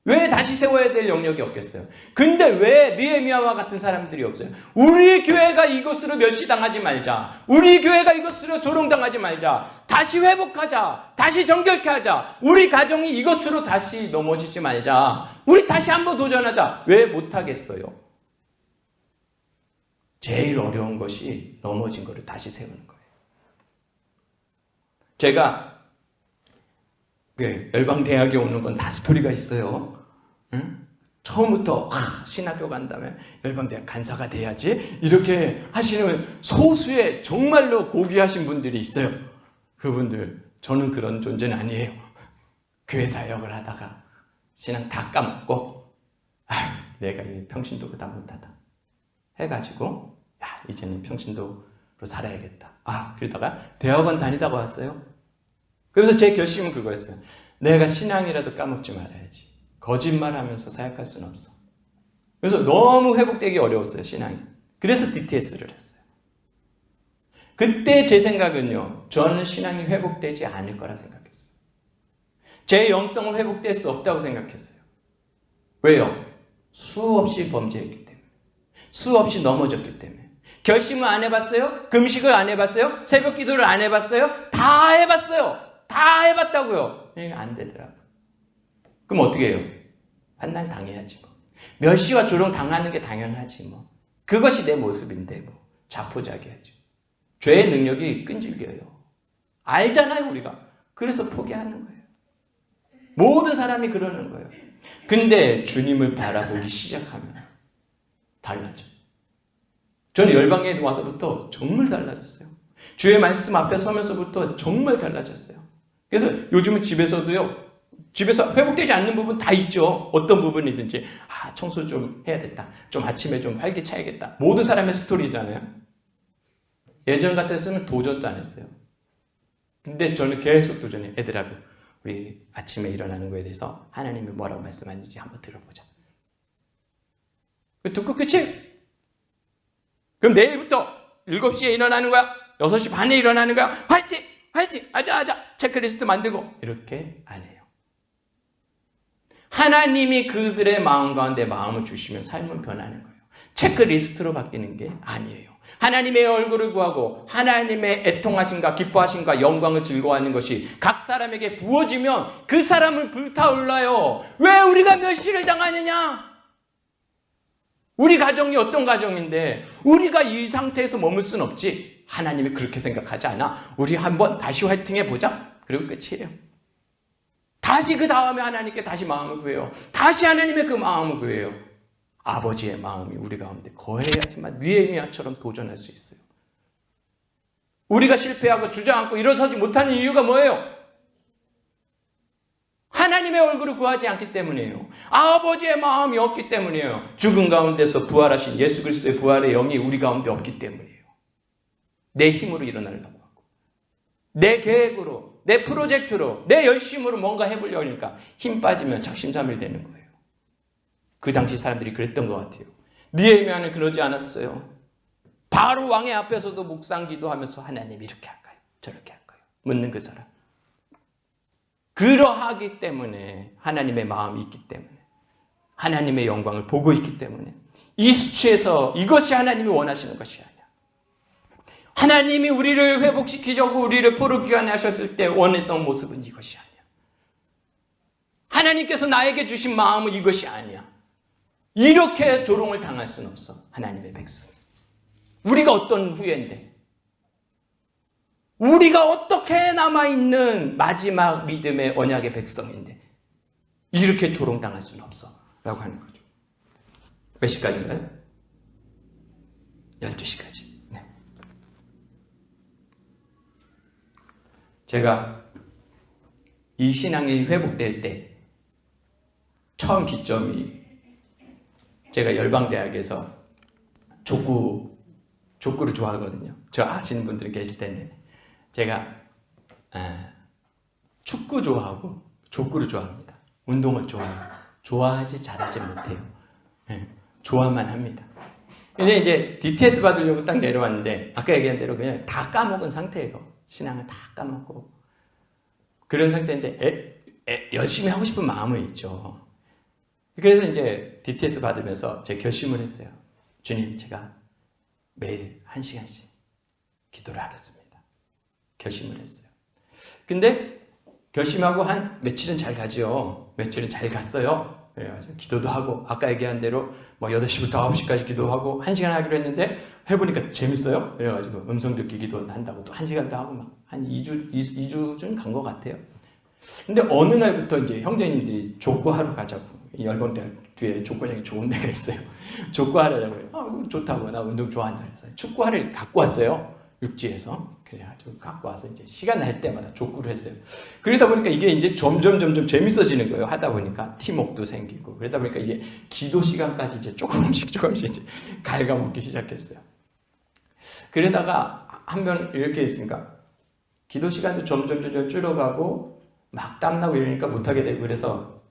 왜 다시 세워야 될 영역이 없겠어요? 근데 왜 느헤미야와 같은 사람들이 없어요? 우리 교회가 이것으로 멸시당하지 말자. 우리 교회가 이것으로 조롱당하지 말자. 다시 회복하자. 다시 정결케 하자. 우리 가정이 이것으로 다시 넘어지지 말자. 우리 다시 한번 도전하자. 왜 못하겠어요? 제일 어려운 것이 넘어진 거를 다시 세우는 거예요. 제가 열방대학에 오는 건 다 스토리가 있어요. 응? 처음부터 신학교 간 다음에 열방대학 간사가 돼야지 이렇게 하시는 소수의 정말로 고귀하신 분들이 있어요. 그분들, 저는 그런 존재는 아니에요. 교회 사역을 하다가 신앙 다 까먹고 내가 이 평신도보다 못하다 해가지고 이제는 평신도로 살아야겠다. 그러다가 대학원 다니다가 왔어요. 그래서 제 결심은 그거였어요. 내가 신앙이라도 까먹지 말아야지. 거짓말하면서 사역할 수는 없어. 그래서 너무 회복되기 어려웠어요, 신앙이. 그래서 DTS를 했어요. 그때 제 생각은요, 저는 신앙이 회복되지 않을 거라 생각했어요. 제 영성은 회복될 수 없다고 생각했어요. 왜요? 수없이 범죄했기 때문에. 수없이 넘어졌기 때문에. 결심을 안 해봤어요? 금식을 안 해봤어요? 새벽 기도를 안 해봤어요? 다 해봤어요. 다 해봤다고요. 안 되더라고. 그럼 어떻게 해요? 판단 당해야지 뭐. 멸시와 조롱 당하는 게 당연하지 뭐. 그것이 내 모습인데 뭐. 자포자기하죠. 죄의 능력이 끈질겨요. 알잖아요, 우리가. 그래서 포기하는 거예요. 모든 사람이 그러는 거예요. 근데 주님을 바라보기 시작하면 달라져. 저는 열방에 와서부터 정말 달라졌어요. 주의 말씀 앞에 서면서부터 정말 달라졌어요. 그래서 요즘은 집에서도요, 집에서 회복되지 않는 부분 다 있죠. 어떤 부분이든지 청소 좀 해야겠다. 좀 아침에 좀 활기차야겠다. 모든 사람의 스토리잖아요. 예전 같아서는 도전도 안 했어요. 근데 저는 계속 도전해요. 애들하고 우리 아침에 일어나는 거에 대해서 하나님이 뭐라고 말씀하는지 한번 들어보자. 듣고 끝이에요. 그럼 내일부터 7시에 일어나는 거야. 6시 반에 일어나는 거야. 화이팅! 화이팅! 하자! 체크리스트 만들고. 이렇게 안 해요. 하나님이 그들의 마음 가운데 마음을 주시면 삶은 변하는 거예요. 체크리스트로 바뀌는 게 아니에요. 하나님의 얼굴을 구하고 하나님의 애통하심과 기뻐하심과 영광을 즐거워하는 것이 각 사람에게 부어지면 그 사람은 불타올라요. 왜 우리가 멸시를 당하느냐? 우리 가정이 어떤 가정인데 우리가 이 상태에서 머물 수는 없지. 하나님이 그렇게 생각하지 않아. 우리 한번 다시 화이팅 해보자. 그리고 끝이에요. 다시 그 다음에 하나님께 다시 마음을 구해요. 다시 하나님의 그 마음을 구해요. 아버지의 마음이 우리 가운데 거해야지만 느헤미야처럼 도전할 수 있어요. 우리가 실패하고 주저앉고 일어서지 못하는 이유가 뭐예요? 하나님의 얼굴을 구하지 않기 때문이에요. 아버지의 마음이 없기 때문이에요. 죽은 가운데서 부활하신 예수 그리스도의 부활의 영이 우리 가운데 없기 때문이에요. 내 힘으로 일어나려고 하고 내 계획으로, 내 프로젝트로, 내 열심으로 뭔가 해보려고 하니까 힘 빠지면 작심삼일 되는 거예요. 그 당시 사람들이 그랬던 것 같아요. 느헤미야는 그러지 않았어요. 바로 왕의 앞에서도 묵상 기도하면서 하나님 이렇게 할까요? 저렇게 할까요? 묻는 그 사람. 그러하기 때문에 하나님의 마음이 있기 때문에 하나님의 영광을 보고 있기 때문에 이 수치에서 이것이 하나님이 원하시는 것이 아니야. 하나님이 우리를 회복시키려고 우리를 포로귀환에 하셨을 때 원했던 모습은 이것이 아니야. 하나님께서 나에게 주신 마음은 이것이 아니야. 이렇게 조롱을 당할 수는 없어. 하나님의 백성. 우리가 어떤 후회인데 우리가 어떻게 남아있는 마지막 믿음의 언약의 백성인데 이렇게 조롱당할 수는 없어 라고 하는 거죠. 몇 시까지인가요? 12시까지. 네. 제가 이 신앙이 회복될 때 처음 기점이 제가 열방대학에서 족구를 좋아하거든요. 저 아시는 분들이 계실 텐데 제가 축구 좋아하고 족구를 좋아합니다. 운동을 좋아해요. 좋아하지 잘하지 못해요. 좋아만 합니다. 근데 이제 DTS 받으려고 딱 내려왔는데 아까 얘기한 대로 그냥 다 까먹은 상태예요. 신앙을 다 까먹고 그런 상태인데 열심히 하고 싶은 마음은 있죠. 그래서 이제 DTS 받으면서 제 결심을 했어요. 주님, 제가 매일 1시간씩 기도를 하겠습니다. 결심을 했어요. 근데 결심하고 한 며칠은 잘 가지요. 며칠은 잘 갔어요. 그래가지고 기도도 하고 아까 얘기한 대로 뭐 8시부터 9시까지 기도하고 1시간 하기로 했는데 해보니까 재밌어요. 그래가지고 음성 듣기 기도 한다고 또 1시간도 하고 막 한 2주쯤 간 것 같아요. 근데 어느 날부터 이제 형제님들이 족구하러 가자고 열방대학 뒤에 족구장이 좋은 데가 있어요. 족구하려고 좋다고 나 운동 좋아한다 그래서 축구화를 갖고 왔어요. 육지에서. 그래가지고 갖고 와서 이제 시간 날 때마다 족구를 했어요. 그러다 보니까 이게 이제 점점 재밌어지는 거예요. 하다 보니까 팀워크도 생기고 그러다 보니까 이제 기도 시간까지 이제 조금씩 이제 갉아먹기 시작했어요. 그러다가 한 번 이렇게 있으니까 기도 시간도 점점 줄어가고 막 땀나고 이러니까 못하게 되고 그래서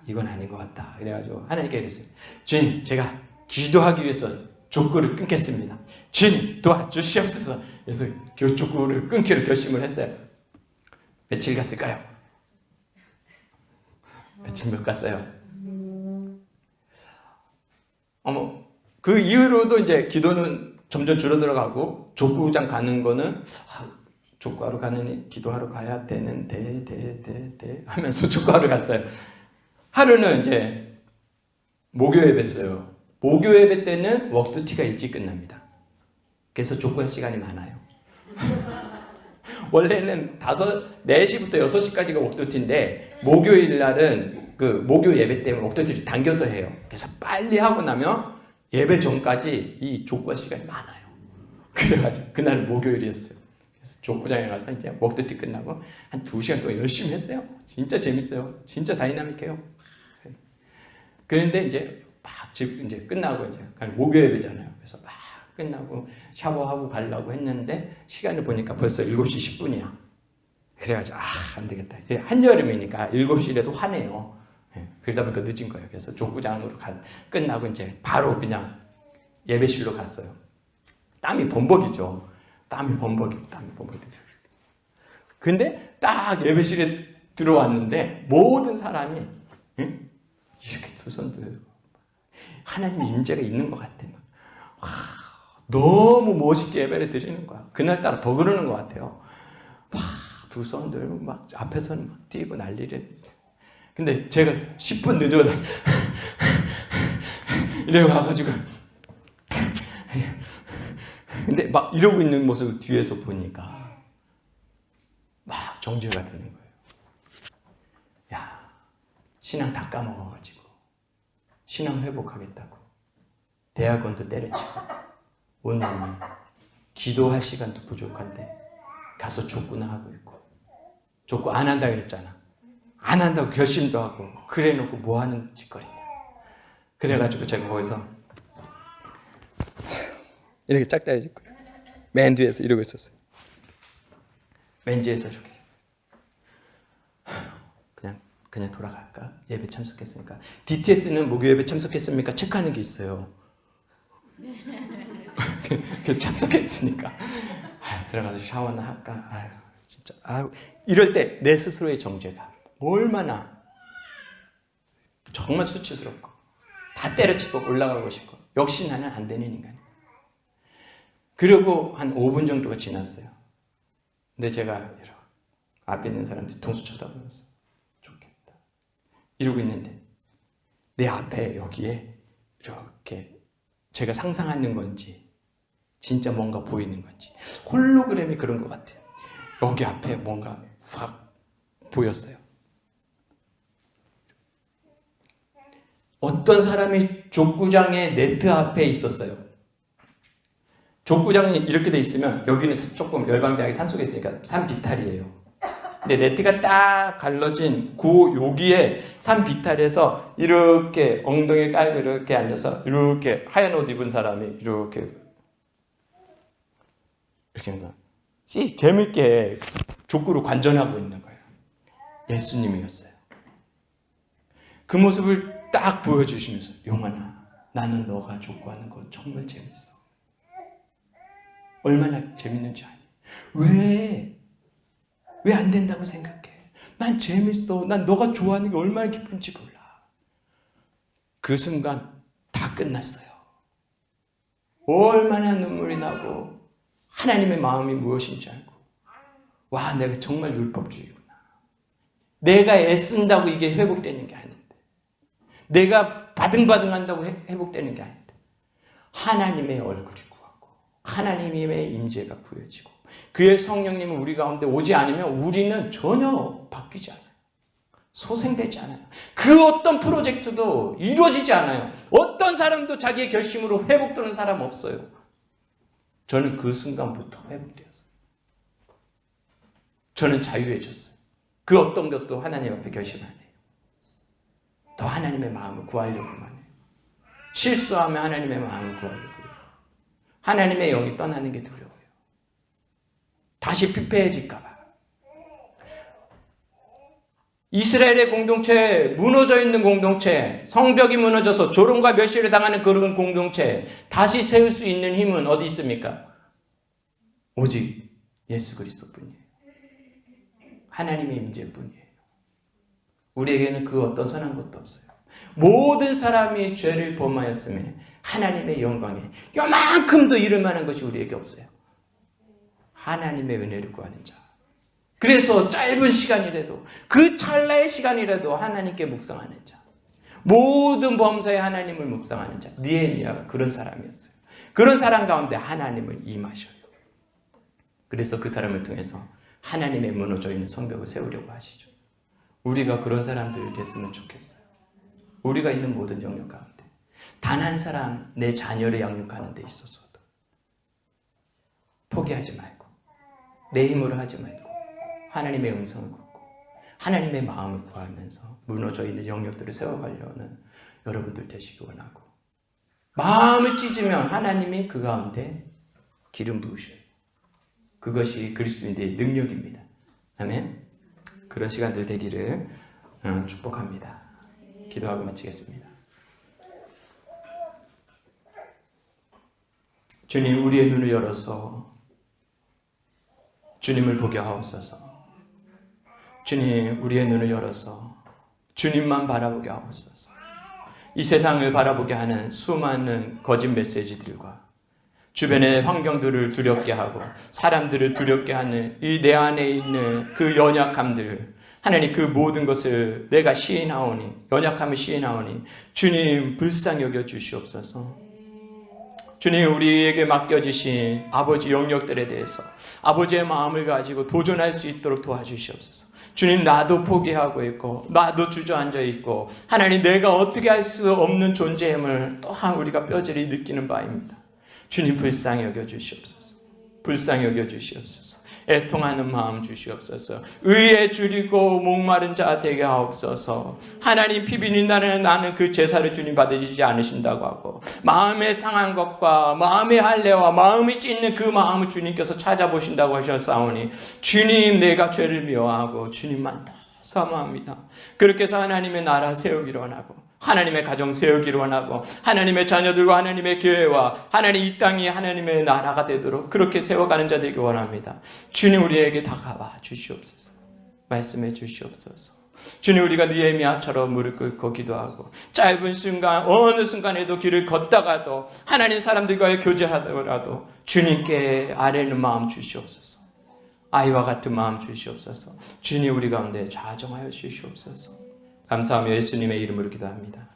이건 아닌 것 같다. 그래가지고 하나님께 그랬어요. 주님, 제가 기도하기 위해서 족구를 끊겠습니다. 주님, 도와주시옵소서. 그래서 족구를 끊기로 결심을 했어요. 며칠 갔을까요? 며칠 몇 갔어요? 그 이후로도 이제 기도는 점점 줄어들어가고 족구장 가는 거는 족구하러 가느니 기도하러 가야 되는데 하면서 족구하러 갔어요. 하루는 이제 목요 예배였어요. 목요 예배 때는 웍두티가 일찍 끝납니다. 그래서 족구할 시간이 많아요. 원래는 4시부터 6시까지가 웍두티인데 목요일 날은 그 목요 예배 때문에 웍두티를 당겨서 해요. 그래서 빨리 하고 나면 예배 전까지 이 족구할 시간이 많아요. 그래가지고 그날은 목요일이었어요. 그래서 족구장에 가서 이제 웍두티 끝나고 한 2시간 동안 열심히 했어요. 진짜 재밌어요. 진짜 다이나믹해요. 그런데 이제 막 이제 끝나고 이제 목요 예배잖아요. 그래서 막 끝나고 샤워하고 가려고 했는데 시간을 보니까 벌써 7시 10분이야. 그래가지고 안 되겠다. 한여름이니까 7시라도 화내요. 그러다 보니까 늦은 거예요. 그래서 족구장으로 끝나고 이제 바로 그냥 예배실로 갔어요. 땀이 범벅이죠. 땀이 범벅이. 근데 딱 예배실에 들어왔는데 모든 사람이 이렇게 두 손 들고 하나님의 임재가 있는 것 같아. 너무 멋있게 예배를 드리는 거야. 그날따라 더 그러는 것 같아요. 막 두 손 들고 막 앞에서는 막 뛰고 난리를. 근데 제가 10분 늦어서 이래 와가지고 근데 막 이러고 있는 모습을 뒤에서 보니까 막 정죄가 드는 거예요. 야, 신앙 다 까먹어가지고 신앙 회복하겠다고 대학원도 때려치고 온몸이 기도할 시간도 부족한데 가서 족구나 하고 있고, 족구 안 한다고 그랬잖아. 안 한다고 결심도 하고 그래 놓고 뭐 하는 짓거리냐. 그래가지고 제가 거기서 이렇게 짝다리 짚고 맨 뒤에서 이러고 있었어요. 맨 뒤에서 저기 그냥 돌아갈까? 예배 참석했으니까. DTS는 목요 예배 참석했습니까? 체크하는 게 있어요. 그 참석했으니까 들어가서 샤워나 할까? 진짜 이럴 때 내 스스로의 정죄가 얼마나 정말 수치스럽고 다 때려치고 올라가고 싶고, 역시 나는 안 되는 인간이에요. 그리고 한 5분 정도가 지났어요. 근데 제가 이렇게 앞에 있는 사람들이 뒤통수 쳐다보면서 좋겠다 이러고 있는데 내 앞에 여기에 이렇게 제가 상상하는 건지 진짜 뭔가 보이는 건지 홀로그램이 그런 것 같아요. 여기 앞에 뭔가 확 보였어요. 어떤 사람이 족구장의 네트 앞에 있었어요. 족구장이 이렇게 돼 있으면 여기는 조금 열방대학이 산속에 있으니까 산 비탈이에요. 근데 네트가 딱 갈라진 그 여기에 산 비탈에서 이렇게 엉덩이를 깔고 이렇게 앉아서 이렇게 하얀 옷 입은 사람이 이렇게 하면서 재밌게 족구를 관전하고 있는 거예요. 예수님이었어요. 그 모습을 딱 보여주시면서 용환아, 나는 너가 족구하는 거 정말 재밌어. 얼마나 재밌는지 아니? 왜 안 된다고 생각해? 난 재밌어. 난 너가 좋아하는 게 얼마나 기쁜지 몰라. 그 순간 다 끝났어요. 얼마나 눈물이 나고 하나님의 마음이 무엇인지 알고, 와, 내가 정말 율법주의구나. 내가 애쓴다고 이게 회복되는 게 아닌데, 내가 바등바등한다고 회복되는 게 아닌데, 하나님의 얼굴이 구하고 하나님의 임재가 부여지고 그의 성령님은 우리 가운데 오지 않으면 우리는 전혀 바뀌지 않아요. 소생되지 않아요. 그 어떤 프로젝트도 이루어지지 않아요. 어떤 사람도 자기의 결심으로 회복되는 사람 없어요. 저는 그 순간부터 회복되었어요. 저는 자유해졌어요. 그 어떤 것도 하나님 앞에 결심 안 해요. 더 하나님의 마음을 구하려고만 해요. 실수하면 하나님의 마음을 구하려고 해요. 하나님의 영이 떠나는 게 두려워요. 다시 피폐해질까 봐. 이스라엘의 공동체, 무너져 있는 공동체, 성벽이 무너져서 조롱과 멸시를 당하는 그런 공동체 다시 세울 수 있는 힘은 어디 있습니까? 오직 예수 그리스도뿐이에요. 하나님의 임재뿐이에요. 우리에게는 그 어떤 선한 것도 없어요. 모든 사람이 죄를 범하였으면 하나님의 영광에 요만큼도 이를 만한 것이 우리에게 없어요. 하나님의 은혜를 구하는 자. 그래서 짧은 시간이라도, 그 찰나의 시간이라도 하나님께 묵상하는 자. 모든 범사에 하나님을 묵상하는 자. 느헤미야가 그런 사람이었어요. 그런 사람 가운데 하나님을 임하셔요. 그래서 그 사람을 통해서 하나님의 무너져 있는 성벽을 세우려고 하시죠. 우리가 그런 사람들 됐으면 좋겠어요. 우리가 있는 모든 영역 가운데 단 한 사람 내 자녀를 양육하는 데 있어서도 포기하지 말고, 내 힘으로 하지 말고 하나님의 음성을 듣고 하나님의 마음을 구하면서 무너져 있는 영역들을 세워가려는 여러분들 되시기 원하고, 마음을 찢으면 하나님이 그 가운데 기름 부으셔요. 그것이 그리스도인의 능력입니다. 아멘. 그런 시간들 되기를 축복합니다. 기도하고 마치겠습니다. 주님, 우리의 눈을 열어서 주님을 보게 하옵소서. 주님, 우리의 눈을 열어서 주님만 바라보게 하옵소서. 이 세상을 바라보게 하는 수많은 거짓 메시지들과 주변의 환경들을 두렵게 하고 사람들을 두렵게 하는 이 내 안에 있는 그 연약함들, 하나님 그 모든 것을 내가 시인하오니, 연약함을 시인하오니 주님 불쌍히 여겨 주시옵소서. 주님, 우리에게 맡겨주신 아버지 영역들에 대해서 아버지의 마음을 가지고 도전할 수 있도록 도와주시옵소서. 주님, 나도 포기하고 있고 나도 주저앉아 있고 하나님, 내가 어떻게 할 수 없는 존재임을 또한 우리가 뼈저리 느끼는 바입니다. 주님, 불쌍히 여겨주시옵소서. 불쌍히 여겨주시옵소서. 애통하는 마음 주시옵소서. 의에 줄이고 목마른 자 되게 하옵소서. 하나님, 피비린 날에 나는 그 제사를 주님 받으시지 않으신다고 하고 마음에 상한 것과 마음의 할례와 마음이 찢는 그 마음을 주님께서 찾아보신다고 하셨사오니 주님, 내가 죄를 미워하고 주님만 더 사모합니다. 그렇게 해서 하나님의 나라 세우기를 원하고 하나님의 가정 세우기를 원하고 하나님의 자녀들과 하나님의 교회와 하나님 이 땅이 하나님의 나라가 되도록 그렇게 세워가는 자 되기 원합니다. 주님, 우리에게 다가와 주시옵소서. 말씀해 주시옵소서. 주님, 우리가 느헤미야처럼 무릎 꿇고 기도하고 짧은 순간 어느 순간에도 길을 걷다가도 하나님 사람들과의 교제하더라도 주님께 아뢰는 마음 주시옵소서. 아이와 같은 마음 주시옵소서. 주님, 우리 가운데 좌정하여 주시옵소서. 감사하며 예수님의 이름으로 기도합니다.